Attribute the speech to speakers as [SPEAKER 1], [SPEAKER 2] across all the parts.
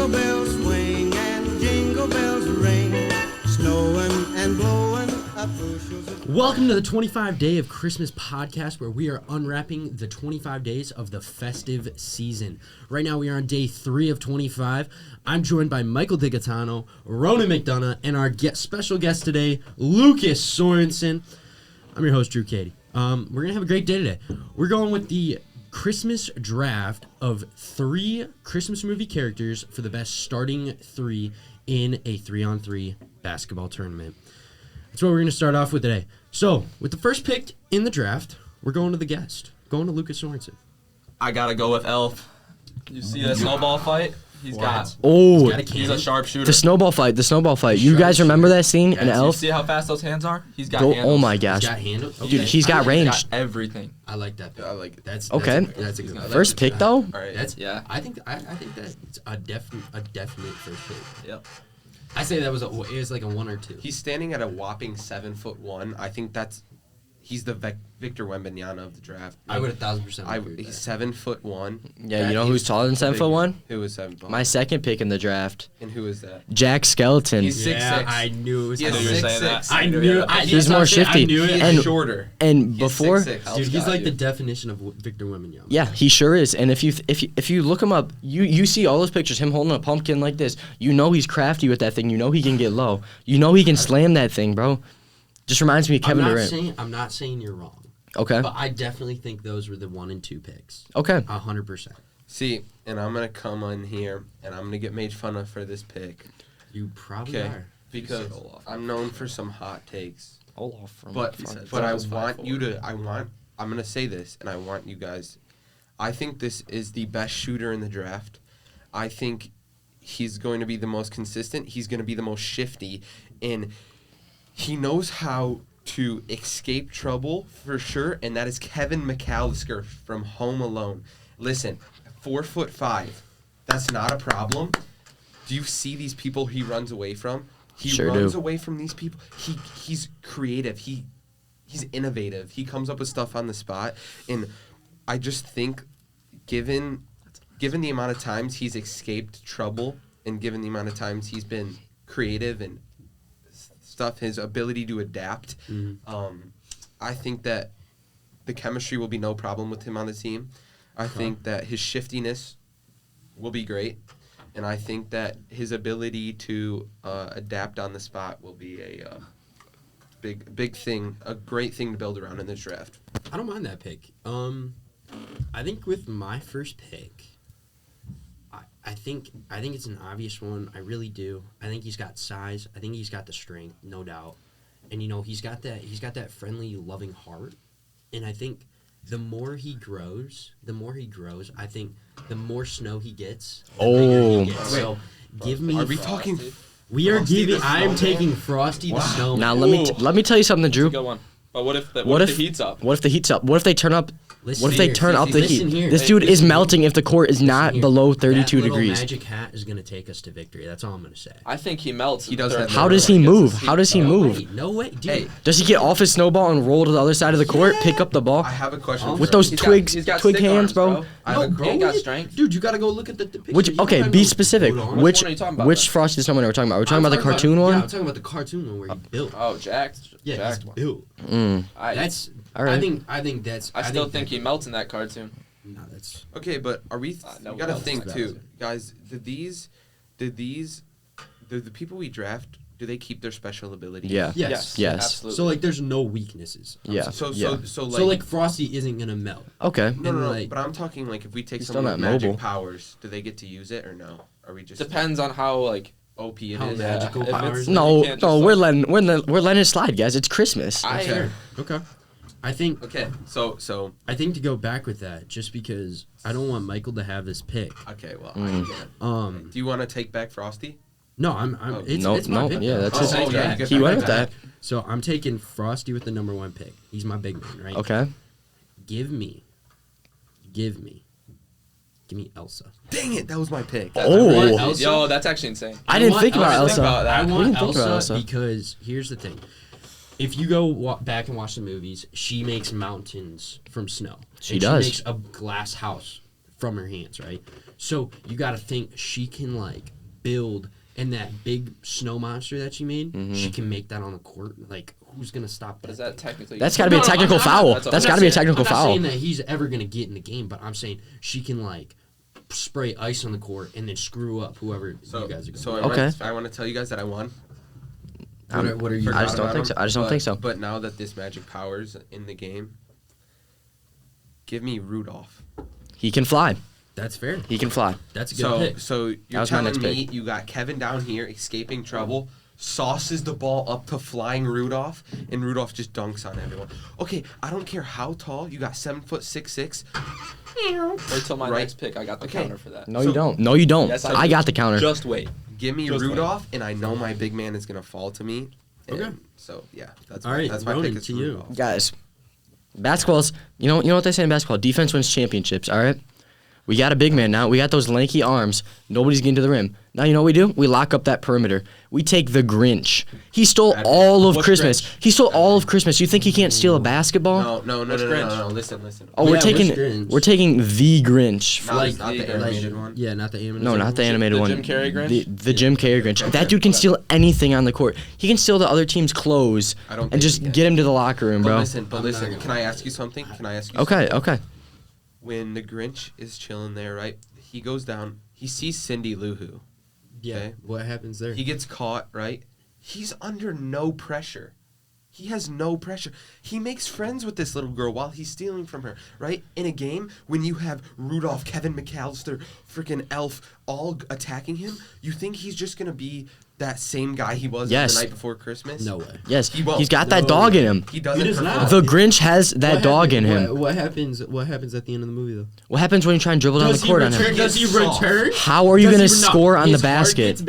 [SPEAKER 1] Jingle bells swing and jingle bells ring, snowing and blowing up bushels of...
[SPEAKER 2] Welcome to the 25 Day of Christmas podcast, where we are unwrapping the 25 days of the festive season. Right now we are on day 3 of 25. I'm joined by Michael DiGaetano, Ronan McDonough, and our special guest today, Lucas Sorensen. I'm your host, Drew Cady. We're going to have a great day today. We're going with the Christmas draft of 3 Christmas movie characters for the best starting 3 in a 3-on-3 basketball tournament. That's what we're going to start off with today. So, with the first pick in the draft, we're going to the guest. Going to Lucas Sorensen.
[SPEAKER 3] I got to go with Elf. You see the snowball fight? He's got he's a sharpshooter.
[SPEAKER 4] The snowball fight. You guys remember that scene in Elf?
[SPEAKER 3] You see how fast those hands are? He's got handles.
[SPEAKER 4] Oh my gosh.
[SPEAKER 2] He's got handles? Okay.
[SPEAKER 4] Dude, he's got range.
[SPEAKER 3] He's got everything.
[SPEAKER 2] I like that. I like it. That's
[SPEAKER 4] okay.
[SPEAKER 2] That's a good one.
[SPEAKER 4] First pick, though?
[SPEAKER 3] All right.
[SPEAKER 2] I think that it's a definite first pick.
[SPEAKER 3] Yep.
[SPEAKER 2] I say that it was like a 1 or 2.
[SPEAKER 5] He's standing at a whopping 7'1". I think he's the Victor Wembanyama of the draft.
[SPEAKER 2] I would 1,000% agree with
[SPEAKER 5] he's
[SPEAKER 2] that.
[SPEAKER 5] 7'1".
[SPEAKER 4] Yeah, you know who's taller than 7'1"?
[SPEAKER 5] Who was 7'1"?
[SPEAKER 4] My second pick in the draft.
[SPEAKER 5] And who is that?
[SPEAKER 4] Jack Skeleton.
[SPEAKER 5] He's 6'6".
[SPEAKER 2] I knew it was
[SPEAKER 5] He has 6'6".
[SPEAKER 2] I knew it.
[SPEAKER 4] He's more shifty.
[SPEAKER 2] I knew it.
[SPEAKER 4] And
[SPEAKER 5] shorter.
[SPEAKER 4] And before,
[SPEAKER 5] 6'6".
[SPEAKER 2] Dude, he's like the definition of Victor Wembanyama.
[SPEAKER 4] yeah, he sure is. And if you look him up, you see all those pictures, him holding a pumpkin like this. You know he's crafty with that thing. You know he can get low. You know he can slam that thing, bro. Just reminds me of Kevin Durant.
[SPEAKER 2] I'm not saying you're wrong.
[SPEAKER 4] Okay.
[SPEAKER 2] But I definitely think those were the 1 and 2 picks.
[SPEAKER 4] Okay.
[SPEAKER 2] 100%.
[SPEAKER 5] See, and I'm going to come on here, and I'm going to get made fun of for this pick.
[SPEAKER 2] You probably are.
[SPEAKER 5] Because I'm known for some hot takes.
[SPEAKER 4] Olaf
[SPEAKER 5] But I want you to, I'm going to say this, and I want you guys, I think this is the best shooter in the draft. I think he's going to be the most consistent. He's going to be the most shifty. And he knows how to escape trouble for sure, and that is Kevin McAllister from Home Alone. Listen, 4'5", that's not a problem. Do you see these people he runs away from? He runs away from these people. He's creative. He's innovative. He comes up with stuff on the spot, and I just think, given the amount of times he's escaped trouble, and given the amount of times he's been creative and stuff, his ability to adapt, I think that the chemistry will be no problem with him on the team. I think that his shiftiness will be great, and I think that his ability to adapt on the spot will be a big thing, a great thing to build around in this draft.
[SPEAKER 2] I don't mind that pick. I think with my first pick, I think it's an obvious one. I really do. I think he's got size. I think he's got the strength, no doubt. And he's got that friendly, loving heart. And I think the more he grows, I think the more snow he gets, the bigger he gets. So give me.
[SPEAKER 5] Are we talking?
[SPEAKER 2] We are giving. I'm taking Frosty the Snowman.
[SPEAKER 4] Now let me tell you something, Drew.
[SPEAKER 3] That's a good one. But what if the heat's up?
[SPEAKER 4] What if the heat's up? What if they turn up? What if they turn up the heat?
[SPEAKER 2] Here.
[SPEAKER 4] This dude is melting if the court is not below 32
[SPEAKER 2] that
[SPEAKER 4] degrees.
[SPEAKER 2] Magic hat is going to take us to victory. That's all I'm going to say.
[SPEAKER 3] I think he melts.
[SPEAKER 5] He does have
[SPEAKER 4] How does he move? How does he move?
[SPEAKER 2] No way, dude.
[SPEAKER 5] Hey,
[SPEAKER 4] Does he get off his snowball and roll to the other side of the court, pick up the ball?
[SPEAKER 5] I have a question.
[SPEAKER 4] With
[SPEAKER 5] for
[SPEAKER 4] those
[SPEAKER 5] him.
[SPEAKER 4] twig
[SPEAKER 3] stick
[SPEAKER 4] hands,
[SPEAKER 3] arms,
[SPEAKER 4] bro?
[SPEAKER 3] He ain't got strength.
[SPEAKER 2] Dude, you got to go look at the picture.
[SPEAKER 4] Okay, be specific.
[SPEAKER 3] Which
[SPEAKER 4] Which
[SPEAKER 3] one are you talking about,
[SPEAKER 4] which
[SPEAKER 3] then?
[SPEAKER 4] Frosty the Snowman are we talking about? Are we talking about the cartoon
[SPEAKER 2] Yeah, I'm
[SPEAKER 4] one?
[SPEAKER 2] talking about the cartoon one where he built.
[SPEAKER 3] Oh, Jack.
[SPEAKER 2] Yeah,
[SPEAKER 3] Jacked
[SPEAKER 2] he's
[SPEAKER 3] one.
[SPEAKER 2] built. That's.
[SPEAKER 4] All right.
[SPEAKER 2] I think that's.
[SPEAKER 3] I still think he melts in that cartoon.
[SPEAKER 2] No, that's.
[SPEAKER 5] Okay, but are we?
[SPEAKER 3] No,
[SPEAKER 5] you gotta
[SPEAKER 3] no,
[SPEAKER 5] think
[SPEAKER 2] it's
[SPEAKER 5] too, guys. Did the people we draft? Do they keep their special abilities?
[SPEAKER 4] Yeah.
[SPEAKER 2] Yes.
[SPEAKER 4] Yes.
[SPEAKER 3] Absolutely.
[SPEAKER 2] So like, there's no weaknesses.
[SPEAKER 4] Yeah.
[SPEAKER 5] So
[SPEAKER 2] So like Frosty isn't gonna melt.
[SPEAKER 4] Okay.
[SPEAKER 5] No.
[SPEAKER 2] like-
[SPEAKER 5] But I'm talking like if we take
[SPEAKER 4] He's
[SPEAKER 5] some
[SPEAKER 4] still
[SPEAKER 5] of
[SPEAKER 4] not
[SPEAKER 5] magic
[SPEAKER 4] mobile.
[SPEAKER 5] powers, do they get to use it or no? Are we just
[SPEAKER 3] Depends on how
[SPEAKER 5] OP it
[SPEAKER 2] How
[SPEAKER 5] is?
[SPEAKER 2] magical
[SPEAKER 3] If it's-
[SPEAKER 2] powers.
[SPEAKER 4] No,
[SPEAKER 3] You can't just,
[SPEAKER 4] we're letting it slide, guys. It's Christmas.
[SPEAKER 5] Okay.
[SPEAKER 2] Okay. I think
[SPEAKER 5] Okay. So
[SPEAKER 2] to go back with that, just because I don't want Michael to have this pick.
[SPEAKER 5] okay. Well, I get it. Do you want to take back Frosty?
[SPEAKER 2] No, it's my pick.
[SPEAKER 4] Yeah, that's
[SPEAKER 5] Oh,
[SPEAKER 4] his.
[SPEAKER 5] oh, yeah, you get
[SPEAKER 4] He
[SPEAKER 5] that
[SPEAKER 4] went with
[SPEAKER 5] back.
[SPEAKER 4] that.
[SPEAKER 2] So I'm taking Frosty with the number 1 pick. He's my big man, right?
[SPEAKER 4] Okay.
[SPEAKER 2] Give me Elsa.
[SPEAKER 5] Dang it, that was my pick.
[SPEAKER 4] Oh.
[SPEAKER 2] Elsa?
[SPEAKER 3] Yo, that's actually insane.
[SPEAKER 4] I didn't think about
[SPEAKER 3] Elsa.
[SPEAKER 4] Elsa.
[SPEAKER 3] Think about that.
[SPEAKER 2] I
[SPEAKER 4] We
[SPEAKER 2] want
[SPEAKER 4] didn't think about
[SPEAKER 2] Elsa
[SPEAKER 4] Elsa.
[SPEAKER 2] because here's the thing. If you go back and watch the movies, she makes mountains from snow.
[SPEAKER 4] She
[SPEAKER 2] And
[SPEAKER 4] does.
[SPEAKER 2] She makes a glass house from her hands, right? So you got to think she can like build, and that big snow monster that she made, she can make that on the court. Like, who's gonna stop that?
[SPEAKER 3] Is that technically?
[SPEAKER 4] That's got to be a technical foul. That's got to be a technical
[SPEAKER 2] I'm not
[SPEAKER 4] foul.
[SPEAKER 2] saying that he's ever gonna get in the game, but I'm saying she can like spray ice on the court and then screw up whoever you guys are going.
[SPEAKER 5] So
[SPEAKER 4] Okay.
[SPEAKER 5] I want to tell you guys that I won.
[SPEAKER 2] What are you?
[SPEAKER 4] I just don't think so. I just don't think so.
[SPEAKER 5] But now that this magic power's in the game, give me Rudolph.
[SPEAKER 4] He can fly.
[SPEAKER 2] That's fair.
[SPEAKER 4] He can fly.
[SPEAKER 2] That's a good
[SPEAKER 5] So
[SPEAKER 2] pick.
[SPEAKER 5] so you're
[SPEAKER 4] was my
[SPEAKER 5] telling
[SPEAKER 4] next
[SPEAKER 5] me you got Kevin down here escaping trouble, sauces the ball up to flying Rudolph, and Rudolph just dunks on everyone. Okay, I don't care how tall you got, 7'6".
[SPEAKER 3] Wait till my
[SPEAKER 5] Right.
[SPEAKER 3] next pick. I got the
[SPEAKER 5] Okay.
[SPEAKER 3] counter for that.
[SPEAKER 4] No, you don't. No, you don't.
[SPEAKER 3] Yes,
[SPEAKER 4] I
[SPEAKER 3] do.
[SPEAKER 4] got the counter.
[SPEAKER 3] Just wait.
[SPEAKER 5] Give me
[SPEAKER 3] Just wait.
[SPEAKER 5] Rudolph, and I know my big man is gonna fall to me. And
[SPEAKER 2] Okay.
[SPEAKER 5] So yeah, that's
[SPEAKER 2] All
[SPEAKER 5] my,
[SPEAKER 2] right,
[SPEAKER 5] that's my
[SPEAKER 2] Ronan,
[SPEAKER 5] pick. Is
[SPEAKER 2] to you.
[SPEAKER 5] Rudolph.
[SPEAKER 4] Guys, basketball's, you know what they say in basketball? Defense wins championships, all right? We got a big man now. We got those lanky arms. Nobody's getting to the rim. Now, you know what we do? We lock up that perimeter. We take the Grinch. He stole all of
[SPEAKER 3] What's
[SPEAKER 4] Christmas.
[SPEAKER 3] Grinch?
[SPEAKER 4] He stole all of Christmas. You think he can't steal a basketball?
[SPEAKER 5] No. Listen.
[SPEAKER 4] Oh,
[SPEAKER 2] Yeah,
[SPEAKER 4] we're
[SPEAKER 2] which
[SPEAKER 4] taking
[SPEAKER 2] Grinch?
[SPEAKER 4] the Grinch.
[SPEAKER 5] Not,
[SPEAKER 2] Like-
[SPEAKER 5] not the
[SPEAKER 3] like-
[SPEAKER 5] animated one.
[SPEAKER 2] Yeah, not the animated.
[SPEAKER 4] No, not the animated
[SPEAKER 3] The
[SPEAKER 4] one.
[SPEAKER 3] Jim Carrey Grinch?
[SPEAKER 4] The Jim Carrey Grinch. That dude can steal anything on the court. He can steal the other team's clothes
[SPEAKER 5] I don't
[SPEAKER 4] and
[SPEAKER 5] think
[SPEAKER 4] just
[SPEAKER 5] he can.
[SPEAKER 4] get him to the locker room,
[SPEAKER 5] But
[SPEAKER 4] bro.
[SPEAKER 5] listen.
[SPEAKER 2] I'm not gonna-
[SPEAKER 5] Can I ask you something?
[SPEAKER 4] Okay, okay.
[SPEAKER 5] When the Grinch is chilling there, right? He goes down. He sees Cindy Lou Who.
[SPEAKER 2] Yeah.
[SPEAKER 5] Okay.
[SPEAKER 2] What happens there?
[SPEAKER 5] He gets caught, right? He's under no pressure. He has no pressure. He makes friends with this little girl while he's stealing from her, right? In a game, when you have Rudolph, Kevin McAllister, freaking Elf all attacking him, you think he's just going to be that same guy he was
[SPEAKER 4] Yes.
[SPEAKER 5] the night before Christmas?
[SPEAKER 2] No way.
[SPEAKER 4] Yes,
[SPEAKER 5] He won't.
[SPEAKER 4] he's got that
[SPEAKER 2] No.
[SPEAKER 4] dog in him.
[SPEAKER 5] He doesn't.
[SPEAKER 2] He does
[SPEAKER 5] perform.
[SPEAKER 2] not.
[SPEAKER 4] The Grinch has that dog in him.
[SPEAKER 2] What happens? What happens at the end of the movie though?
[SPEAKER 4] What happens when you try and dribble down the court on him?
[SPEAKER 2] Does he
[SPEAKER 5] Soft.
[SPEAKER 2] return?
[SPEAKER 4] How are you
[SPEAKER 2] Does
[SPEAKER 4] going
[SPEAKER 2] he
[SPEAKER 4] to
[SPEAKER 2] not-
[SPEAKER 4] score on the
[SPEAKER 2] his heart
[SPEAKER 4] basket?
[SPEAKER 2] gets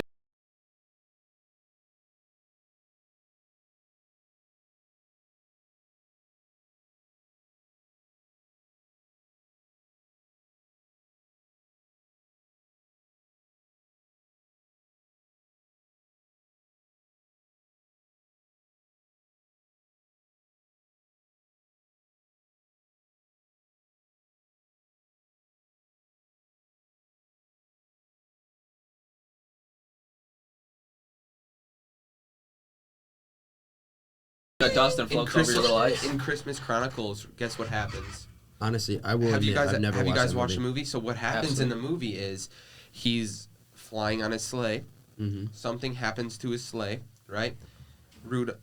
[SPEAKER 3] The dust and floats over your little ice.
[SPEAKER 5] In Christmas Chronicles, guess what happens?
[SPEAKER 2] Honestly, I will
[SPEAKER 5] Have you
[SPEAKER 2] admit,
[SPEAKER 5] guys
[SPEAKER 2] I've never
[SPEAKER 5] have you
[SPEAKER 2] watched
[SPEAKER 5] guys
[SPEAKER 2] that
[SPEAKER 5] watched the
[SPEAKER 2] movie.
[SPEAKER 5] movie? So what happens in the movie is he's flying on his sleigh.
[SPEAKER 2] Mm-hmm.
[SPEAKER 5] Something happens to his sleigh, right?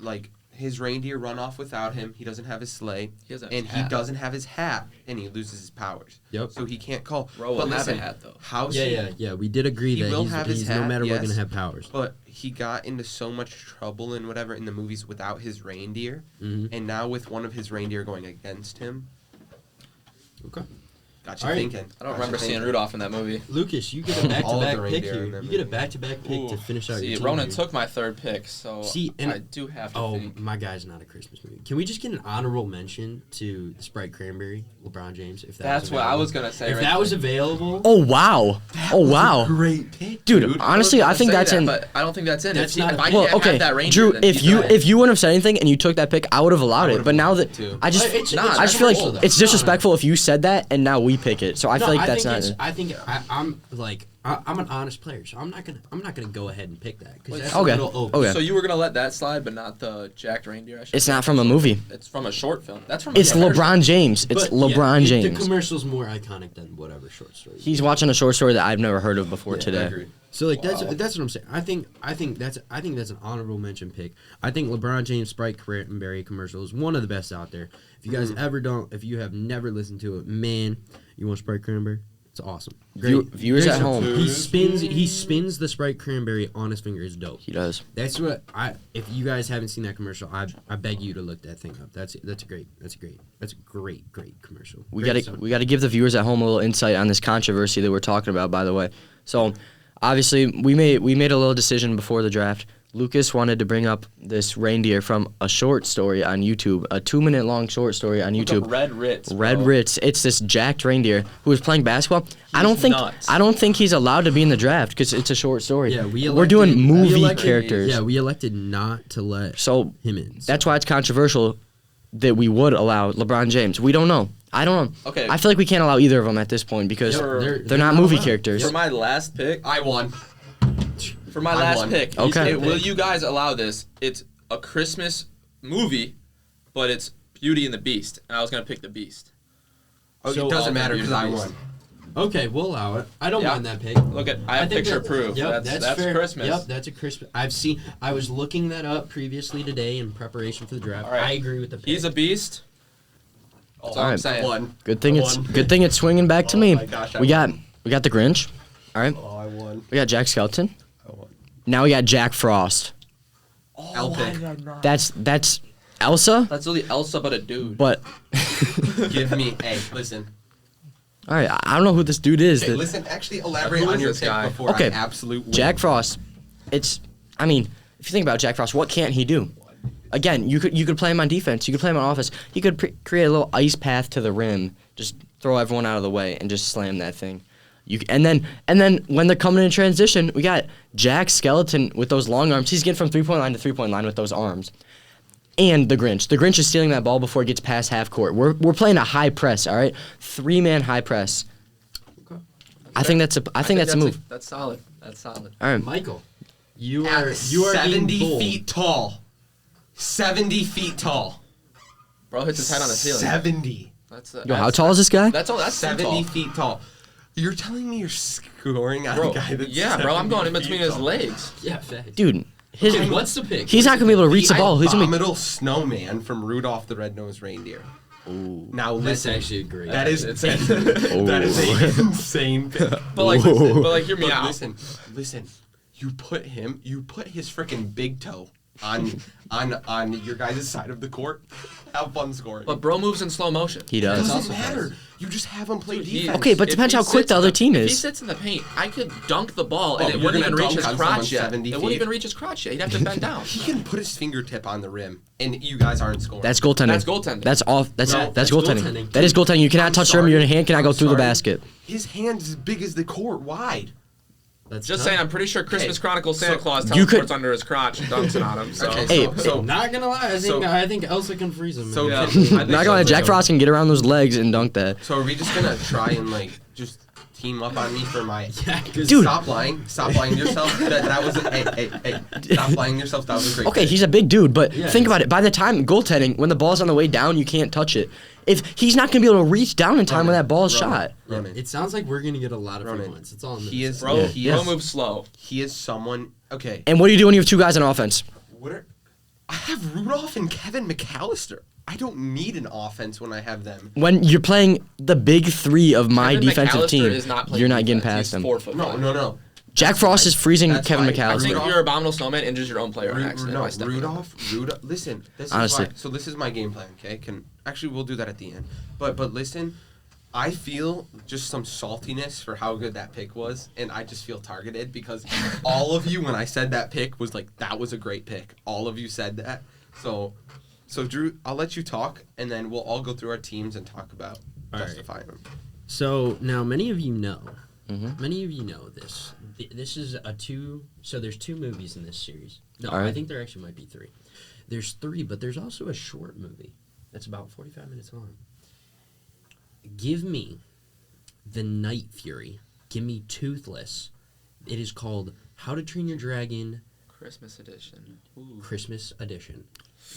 [SPEAKER 5] Like his reindeer run off without him. He doesn't have his sleigh,
[SPEAKER 3] He doesn't have
[SPEAKER 5] and
[SPEAKER 3] his
[SPEAKER 5] he
[SPEAKER 3] hat.
[SPEAKER 5] doesn't have his hat, and he loses his powers.
[SPEAKER 2] Yep.
[SPEAKER 5] So he can't call.
[SPEAKER 3] Bro,
[SPEAKER 5] but
[SPEAKER 3] will have a
[SPEAKER 5] listen,
[SPEAKER 3] hat, though.
[SPEAKER 5] how's
[SPEAKER 2] Yeah. We did agree
[SPEAKER 5] He
[SPEAKER 2] that
[SPEAKER 5] will
[SPEAKER 2] he's,
[SPEAKER 5] have his
[SPEAKER 2] he's no
[SPEAKER 5] hat,
[SPEAKER 2] matter what
[SPEAKER 5] yes.
[SPEAKER 2] gonna have powers.
[SPEAKER 5] But he got into so much trouble and whatever in the movies without his reindeer,
[SPEAKER 2] Mhm.
[SPEAKER 5] and now with one of his reindeer going against him,
[SPEAKER 2] Okay.
[SPEAKER 5] got you
[SPEAKER 2] All right.
[SPEAKER 5] thinking.
[SPEAKER 3] I don't remember seeing Rudolph in that movie.
[SPEAKER 2] Lucas, you get a
[SPEAKER 5] All of the
[SPEAKER 2] back-to-back pick
[SPEAKER 5] reindeer
[SPEAKER 2] here.
[SPEAKER 5] in that
[SPEAKER 2] You get a
[SPEAKER 5] movie.
[SPEAKER 2] back-to-back pick to finish out
[SPEAKER 3] See,
[SPEAKER 2] your team.
[SPEAKER 3] Ronan
[SPEAKER 2] here.
[SPEAKER 3] took my third pick, so
[SPEAKER 2] See, and-
[SPEAKER 3] I do have to
[SPEAKER 2] Oh,
[SPEAKER 3] think.
[SPEAKER 2] my guy's not a Christmas movie. Can we just get an honorable mention to the Sprite Cranberry, LeBron James? If that
[SPEAKER 3] That's
[SPEAKER 2] was
[SPEAKER 3] what I
[SPEAKER 2] available?
[SPEAKER 3] was gonna say.
[SPEAKER 2] If
[SPEAKER 3] right
[SPEAKER 2] that was
[SPEAKER 3] there.
[SPEAKER 2] available,
[SPEAKER 4] Oh, wow. Oh, wow.
[SPEAKER 5] Great pick,
[SPEAKER 4] Dude, honestly, I
[SPEAKER 3] was
[SPEAKER 4] think
[SPEAKER 3] gonna
[SPEAKER 4] that's
[SPEAKER 3] say
[SPEAKER 4] in.
[SPEAKER 3] that, but I don't think that's in.
[SPEAKER 2] That's
[SPEAKER 3] if,
[SPEAKER 2] not
[SPEAKER 3] if
[SPEAKER 2] a-
[SPEAKER 3] I
[SPEAKER 4] Well,
[SPEAKER 3] can't
[SPEAKER 4] okay,
[SPEAKER 3] have that reindeer,
[SPEAKER 4] Drew.
[SPEAKER 3] then
[SPEAKER 4] If
[SPEAKER 3] he's
[SPEAKER 4] you
[SPEAKER 3] not in.
[SPEAKER 4] if you wouldn't have said anything and you took that pick, I would have allowed it.
[SPEAKER 5] would've
[SPEAKER 4] But now that
[SPEAKER 5] loved it too.
[SPEAKER 4] I just
[SPEAKER 2] It's
[SPEAKER 4] I just feel like
[SPEAKER 2] commercial, though.
[SPEAKER 4] it's disrespectful if you said that and now we pick it. So I feel like that's not.
[SPEAKER 2] I'm an honest player, so I'm not gonna go ahead and pick that because that's
[SPEAKER 4] Okay,
[SPEAKER 2] a little open.
[SPEAKER 4] okay.
[SPEAKER 3] So you were gonna let that slide, but not the jacked reindeer. I should
[SPEAKER 4] It's
[SPEAKER 3] say.
[SPEAKER 4] not from a movie.
[SPEAKER 3] It's from a short film. That's from.
[SPEAKER 4] It's
[SPEAKER 3] a commercial.
[SPEAKER 4] LeBron James. It's
[SPEAKER 2] But, yeah,
[SPEAKER 4] LeBron
[SPEAKER 2] The
[SPEAKER 4] James.
[SPEAKER 2] commercial's more iconic than whatever short story.
[SPEAKER 4] He's watching a short story that I've never heard of before
[SPEAKER 2] Yeah, I
[SPEAKER 4] today.
[SPEAKER 5] agree.
[SPEAKER 2] So like that's what I'm saying. I think that's an honorable mention pick. I think LeBron James Sprite Cranberry commercial is one of the best out there. If you guys if you have never listened to it, man, you want Sprite Cranberry? It's awesome.
[SPEAKER 4] Viewers
[SPEAKER 2] Great
[SPEAKER 4] at
[SPEAKER 2] song.
[SPEAKER 4] home.
[SPEAKER 2] He spins the Sprite Cranberry on his finger. It's dope.
[SPEAKER 4] He does.
[SPEAKER 2] That's what if you guys haven't seen that commercial, I beg you to look that thing up. That's a great commercial.
[SPEAKER 4] We
[SPEAKER 2] Great
[SPEAKER 4] gotta
[SPEAKER 2] song.
[SPEAKER 4] we gotta give the viewers at home a little insight on this controversy that we're talking about. By the way, so obviously we made a little decision before the draft. Lucas wanted to bring up this reindeer from a short story on YouTube, a 2-minute long short story on
[SPEAKER 3] Look up
[SPEAKER 4] YouTube.
[SPEAKER 3] Red Ritz.
[SPEAKER 4] Red
[SPEAKER 3] bro.
[SPEAKER 4] Ritz. It's this jacked reindeer who is playing basketball. I don't
[SPEAKER 3] nuts.
[SPEAKER 4] think he's allowed to be in the draft because it's a short story.
[SPEAKER 2] Yeah,
[SPEAKER 4] we're doing movie characters.
[SPEAKER 2] Yeah, we elected not to let
[SPEAKER 4] So
[SPEAKER 2] him in.
[SPEAKER 4] that's why it's controversial. that we would allow LeBron James. We don't know. I don't know.
[SPEAKER 6] Okay.
[SPEAKER 4] I feel like we can't allow either of them at this point because they're not movie characters.
[SPEAKER 6] For my last pick,
[SPEAKER 5] I won.
[SPEAKER 6] For my
[SPEAKER 5] I
[SPEAKER 6] last
[SPEAKER 5] won.
[SPEAKER 6] pick,
[SPEAKER 4] Okay.
[SPEAKER 6] will you guys allow this? It's a Christmas movie, but it's Beauty and the Beast, and I was gonna pick the Beast.
[SPEAKER 5] Oh,
[SPEAKER 2] So-
[SPEAKER 5] it doesn't matter because I
[SPEAKER 6] Beast.
[SPEAKER 5] won.
[SPEAKER 2] Okay, we'll allow it. I don't
[SPEAKER 6] Yeah.
[SPEAKER 2] mind that pick.
[SPEAKER 6] Look at I have
[SPEAKER 2] think
[SPEAKER 6] picture
[SPEAKER 2] that-
[SPEAKER 6] proof.
[SPEAKER 2] Yep,
[SPEAKER 6] that's
[SPEAKER 2] fair.
[SPEAKER 6] Christmas.
[SPEAKER 2] Yep, that's a Christmas. I was looking that up previously today in preparation for the draft.
[SPEAKER 6] All right.
[SPEAKER 2] I agree with the pick.
[SPEAKER 6] He's a beast. That's all I'm
[SPEAKER 4] Alright.
[SPEAKER 6] saying.
[SPEAKER 5] Won.
[SPEAKER 4] Good thing
[SPEAKER 5] I
[SPEAKER 4] it's
[SPEAKER 5] won.
[SPEAKER 4] good thing it's swinging back to
[SPEAKER 5] Oh
[SPEAKER 4] me.
[SPEAKER 5] my gosh, I
[SPEAKER 4] we got
[SPEAKER 5] won.
[SPEAKER 4] the Grinch. All right.
[SPEAKER 5] Oh, I won.
[SPEAKER 4] We got Jack Skeleton.
[SPEAKER 5] I won.
[SPEAKER 4] Now we got Jack Frost.
[SPEAKER 5] L pick.
[SPEAKER 4] That's Elsa,
[SPEAKER 6] That's really Elsa, but a dude.
[SPEAKER 4] but
[SPEAKER 5] Give me. Hey, listen.
[SPEAKER 4] all right. I don't know who this dude is.
[SPEAKER 5] Okay,
[SPEAKER 4] that-
[SPEAKER 5] listen. Actually, elaborate
[SPEAKER 6] Who
[SPEAKER 5] on
[SPEAKER 6] is
[SPEAKER 5] your
[SPEAKER 6] this
[SPEAKER 5] pick
[SPEAKER 6] guy?
[SPEAKER 5] before
[SPEAKER 4] Okay.
[SPEAKER 5] I absolute win.
[SPEAKER 4] Jack Frost. I mean, if you think about Jack Frost, what can't he do? Again, you could play him on defense. You could play him on offense. He could create a little ice path to the rim, just throw everyone out of the way, and just slam that thing. And then when they're coming in transition, we got Jack Skeleton with those long arms. He's getting from 3-point line to 3-point line with those arms. And the Grinch. The Grinch is stealing that ball before it gets past half court. We're playing a high press, all right? 3-man high press. I think that's a move.
[SPEAKER 6] That's solid. That's solid.
[SPEAKER 4] All right.
[SPEAKER 2] Michael. You
[SPEAKER 5] At
[SPEAKER 2] are being
[SPEAKER 5] 70
[SPEAKER 2] bold.
[SPEAKER 5] feet tall. 70 feet tall.
[SPEAKER 6] Bro hits his head on the ceiling.
[SPEAKER 5] 70.
[SPEAKER 4] Yo, how tall is this guy?
[SPEAKER 6] That's all. That's
[SPEAKER 5] 70
[SPEAKER 6] tall.
[SPEAKER 5] feet tall. You're telling me you're scoring on
[SPEAKER 6] Bro,
[SPEAKER 5] a guy that's
[SPEAKER 6] yeah, bro. I'm
[SPEAKER 5] 70
[SPEAKER 6] going in
[SPEAKER 5] feet
[SPEAKER 6] between his
[SPEAKER 5] tall?
[SPEAKER 6] legs.
[SPEAKER 2] Yeah, fact.
[SPEAKER 4] Dude,
[SPEAKER 2] Okay, what's the pick?
[SPEAKER 4] he's not gonna be able to reach the ball. He's gonna be
[SPEAKER 5] Abominable snowman from Rudolph the Red-Nosed Reindeer. Ooh. Now
[SPEAKER 2] That's
[SPEAKER 5] listen.
[SPEAKER 2] actually a great.
[SPEAKER 5] That is
[SPEAKER 6] It's-
[SPEAKER 5] that is a insane pick.
[SPEAKER 6] But like, hear me
[SPEAKER 5] But
[SPEAKER 6] out.
[SPEAKER 5] listen. You put his freaking big toe on your guys' side of the court. Have fun scoring.
[SPEAKER 6] But bro moves in slow motion.
[SPEAKER 4] He
[SPEAKER 5] it
[SPEAKER 4] does.
[SPEAKER 5] doesn't matter. You just have him play
[SPEAKER 6] Dude, he-
[SPEAKER 5] defense.
[SPEAKER 4] Okay, but
[SPEAKER 6] If
[SPEAKER 4] depends
[SPEAKER 6] he
[SPEAKER 4] how quick
[SPEAKER 6] sits
[SPEAKER 4] the
[SPEAKER 6] in
[SPEAKER 4] other team
[SPEAKER 6] If he
[SPEAKER 4] is.
[SPEAKER 6] sits in the paint, I could dunk the ball and
[SPEAKER 5] Oh,
[SPEAKER 6] it
[SPEAKER 5] you're
[SPEAKER 6] wouldn't
[SPEAKER 5] gonna
[SPEAKER 6] even reach
[SPEAKER 5] dunk
[SPEAKER 6] his
[SPEAKER 5] on someone
[SPEAKER 6] crotch yet.
[SPEAKER 5] 70
[SPEAKER 6] It wouldn't
[SPEAKER 5] feet?
[SPEAKER 6] even reach his crotch yet. He'd have to bend down.
[SPEAKER 5] He can put his fingertip on the rim, and you guys aren't scoring.
[SPEAKER 4] That's goaltending.
[SPEAKER 6] That's goaltending.
[SPEAKER 4] That's off. That's
[SPEAKER 5] No,
[SPEAKER 4] that's
[SPEAKER 2] that's
[SPEAKER 4] goaltending.
[SPEAKER 2] goaltending.
[SPEAKER 4] That is goaltending. You cannot
[SPEAKER 5] I'm
[SPEAKER 4] touch the rim.
[SPEAKER 5] sorry.
[SPEAKER 4] Your hand cannot
[SPEAKER 5] I'm
[SPEAKER 4] go through the
[SPEAKER 5] sorry.
[SPEAKER 4] basket.
[SPEAKER 5] His hand is as big as the court, wide.
[SPEAKER 2] That's
[SPEAKER 6] Just
[SPEAKER 2] tough.
[SPEAKER 6] saying, I'm pretty sure Christmas
[SPEAKER 5] Okay,
[SPEAKER 6] Chronicles Santa
[SPEAKER 5] so
[SPEAKER 6] Claus
[SPEAKER 4] you
[SPEAKER 6] teleports
[SPEAKER 4] could-
[SPEAKER 6] under his crotch and dunks it on him. So.
[SPEAKER 5] Okay,
[SPEAKER 4] Hey,
[SPEAKER 5] so
[SPEAKER 2] Not gonna lie, I think Elsa can freeze him.
[SPEAKER 5] So
[SPEAKER 2] man.
[SPEAKER 5] can- I think
[SPEAKER 4] Not gonna lie,
[SPEAKER 5] so.
[SPEAKER 4] Jack Frost can get around those legs and dunk that.
[SPEAKER 5] So are we just gonna try and like just team up on me for my?
[SPEAKER 2] Yeah, 'cause-
[SPEAKER 4] Dude.
[SPEAKER 5] Stop lying yourself. That was hey. Stop lying yourself. That was a great.
[SPEAKER 4] Okay,
[SPEAKER 5] pick.
[SPEAKER 4] he's a big dude, but
[SPEAKER 2] Yeah,
[SPEAKER 4] think
[SPEAKER 2] he's-
[SPEAKER 4] about it. By the time goaltending, when the ball's on the way down, you can't touch it. If he's not gonna be able to reach down in time when that ball is shot.
[SPEAKER 5] Ronan.
[SPEAKER 2] It sounds like we're gonna get a lot of free
[SPEAKER 5] Ronan.
[SPEAKER 2] points. That's all I'm
[SPEAKER 5] He is
[SPEAKER 6] Bro,
[SPEAKER 4] Yeah.
[SPEAKER 5] he
[SPEAKER 6] bro
[SPEAKER 5] is
[SPEAKER 6] moves slow.
[SPEAKER 5] he is someone. Okay,
[SPEAKER 4] And what do you do when you have two guys on offense?
[SPEAKER 5] what are I have Rudolph and Kevin McAllister. I don't need an offense when I have them.
[SPEAKER 4] When you're playing the big three of my
[SPEAKER 6] Kevin
[SPEAKER 4] defensive
[SPEAKER 6] McAllister
[SPEAKER 4] team,
[SPEAKER 6] is not playing
[SPEAKER 4] you're not getting
[SPEAKER 6] defense.
[SPEAKER 4] past
[SPEAKER 6] He's
[SPEAKER 4] them.
[SPEAKER 6] 4'5".
[SPEAKER 5] No.
[SPEAKER 4] Jack Frost is freezing
[SPEAKER 5] That's
[SPEAKER 4] Kevin
[SPEAKER 5] why-
[SPEAKER 6] I
[SPEAKER 4] McAllister.
[SPEAKER 6] think
[SPEAKER 5] Rudolph-
[SPEAKER 6] your abominable snowman injures your own player on accident by stepping in.
[SPEAKER 5] Rudolph. Listen, this is
[SPEAKER 4] Honestly.
[SPEAKER 5] why. So this is my game plan. Okay, we'll do that at the end. But listen, I feel just some saltiness for how good that pick was, and I just feel targeted because all of you, when I said that pick, was like that was a great pick. All of you said that. So Drew, I'll let you talk, and then we'll all go through our teams and talk about
[SPEAKER 2] All right.
[SPEAKER 5] justifying them.
[SPEAKER 2] So now many of you know.
[SPEAKER 4] Mhm.
[SPEAKER 2] Many of you know this. This is a two. So there's two movies in this series. No,
[SPEAKER 4] All right.
[SPEAKER 2] I think there actually might be three. There's three, but there's also a short movie that's about 45 minutes long. Give me the Night Fury. Give me Toothless. It is called How to Train Your Dragon
[SPEAKER 6] Christmas edition. Ooh.
[SPEAKER 2] Christmas Edition.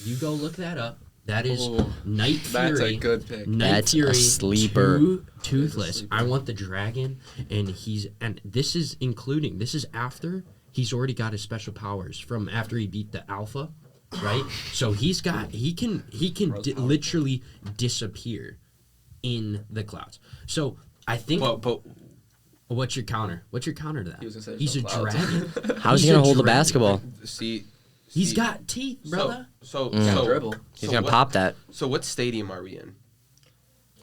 [SPEAKER 2] You go look that up. That is
[SPEAKER 6] Ooh.
[SPEAKER 2] Night Fury.
[SPEAKER 6] That's a good pick.
[SPEAKER 2] Night
[SPEAKER 4] That's a
[SPEAKER 2] Fury
[SPEAKER 4] sleeper.
[SPEAKER 2] Toothless.
[SPEAKER 6] sleeper.
[SPEAKER 2] I want the dragon, and this is after he's already got his special powers from after he beat the Alpha, right? So he can literally disappear in the clouds. So I think.
[SPEAKER 5] But
[SPEAKER 2] What's your counter? What's your counter to that?
[SPEAKER 6] He was gonna say
[SPEAKER 2] He's a
[SPEAKER 6] no clouds.
[SPEAKER 2] dragon.
[SPEAKER 4] How's he
[SPEAKER 2] He's
[SPEAKER 4] gonna
[SPEAKER 2] a
[SPEAKER 4] hold the
[SPEAKER 2] dragon.
[SPEAKER 4] basketball?
[SPEAKER 2] He's got teeth, brother.
[SPEAKER 5] So
[SPEAKER 6] Dribble.
[SPEAKER 4] He's gonna pop that.
[SPEAKER 5] So what stadium are we in?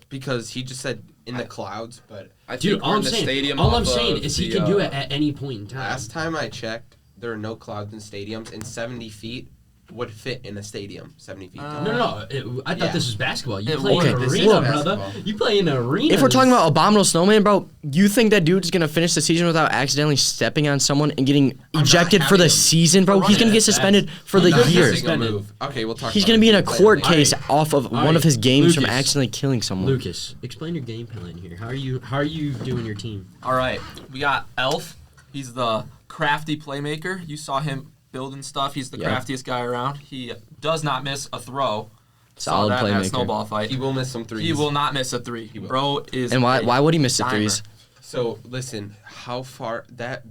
[SPEAKER 5] Because he just said in the clouds, but
[SPEAKER 6] I
[SPEAKER 2] Dude,
[SPEAKER 6] think we're
[SPEAKER 2] all
[SPEAKER 6] in
[SPEAKER 2] I'm
[SPEAKER 6] the
[SPEAKER 2] saying,
[SPEAKER 6] stadium
[SPEAKER 2] all I'm
[SPEAKER 6] off
[SPEAKER 2] saying
[SPEAKER 6] of
[SPEAKER 2] is he
[SPEAKER 6] the,
[SPEAKER 2] can do it at any point in time.
[SPEAKER 5] last time I checked, there are no clouds in stadiums, and 70 feet would fit in a stadium 70 feet tall.
[SPEAKER 2] No. I thought
[SPEAKER 5] Yeah.
[SPEAKER 2] this was basketball. You
[SPEAKER 6] It
[SPEAKER 2] play
[SPEAKER 6] was.
[SPEAKER 2] in an
[SPEAKER 5] This is
[SPEAKER 2] arena,
[SPEAKER 5] basketball.
[SPEAKER 2] brother. You play in an arena.
[SPEAKER 4] If we're talking about abominable snowman, bro, you think that dude's gonna finish the season without accidentally stepping on someone and getting
[SPEAKER 5] not
[SPEAKER 4] ejected for
[SPEAKER 5] having
[SPEAKER 4] the
[SPEAKER 5] him.
[SPEAKER 4] season, bro?
[SPEAKER 5] For
[SPEAKER 4] He's gonna
[SPEAKER 5] running
[SPEAKER 4] get
[SPEAKER 5] it
[SPEAKER 4] suspended for the
[SPEAKER 5] Not
[SPEAKER 4] year.
[SPEAKER 5] missing a move. Okay, we'll talk
[SPEAKER 4] He's
[SPEAKER 5] about
[SPEAKER 4] gonna
[SPEAKER 5] it.
[SPEAKER 4] be in a
[SPEAKER 5] Play
[SPEAKER 4] court
[SPEAKER 5] later.
[SPEAKER 4] case off of one of his games from
[SPEAKER 2] Lucas.
[SPEAKER 4] accidentally killing someone.
[SPEAKER 2] Lucas, explain your game plan here. How are you doing your team?
[SPEAKER 6] All right, we got Elf. He's the crafty playmaker. You saw him building stuff. He's the
[SPEAKER 4] Yep.
[SPEAKER 6] craftiest guy around. He does not miss a throw. Saw
[SPEAKER 4] Solid
[SPEAKER 6] that in that
[SPEAKER 4] playmaker.
[SPEAKER 6] snowball fight.
[SPEAKER 5] He will miss some threes.
[SPEAKER 6] He will not miss a three.
[SPEAKER 5] will.
[SPEAKER 6] Bro is.
[SPEAKER 4] And why
[SPEAKER 6] a
[SPEAKER 4] would he miss the
[SPEAKER 6] dimer.
[SPEAKER 4] threes?
[SPEAKER 5] So listen, how far that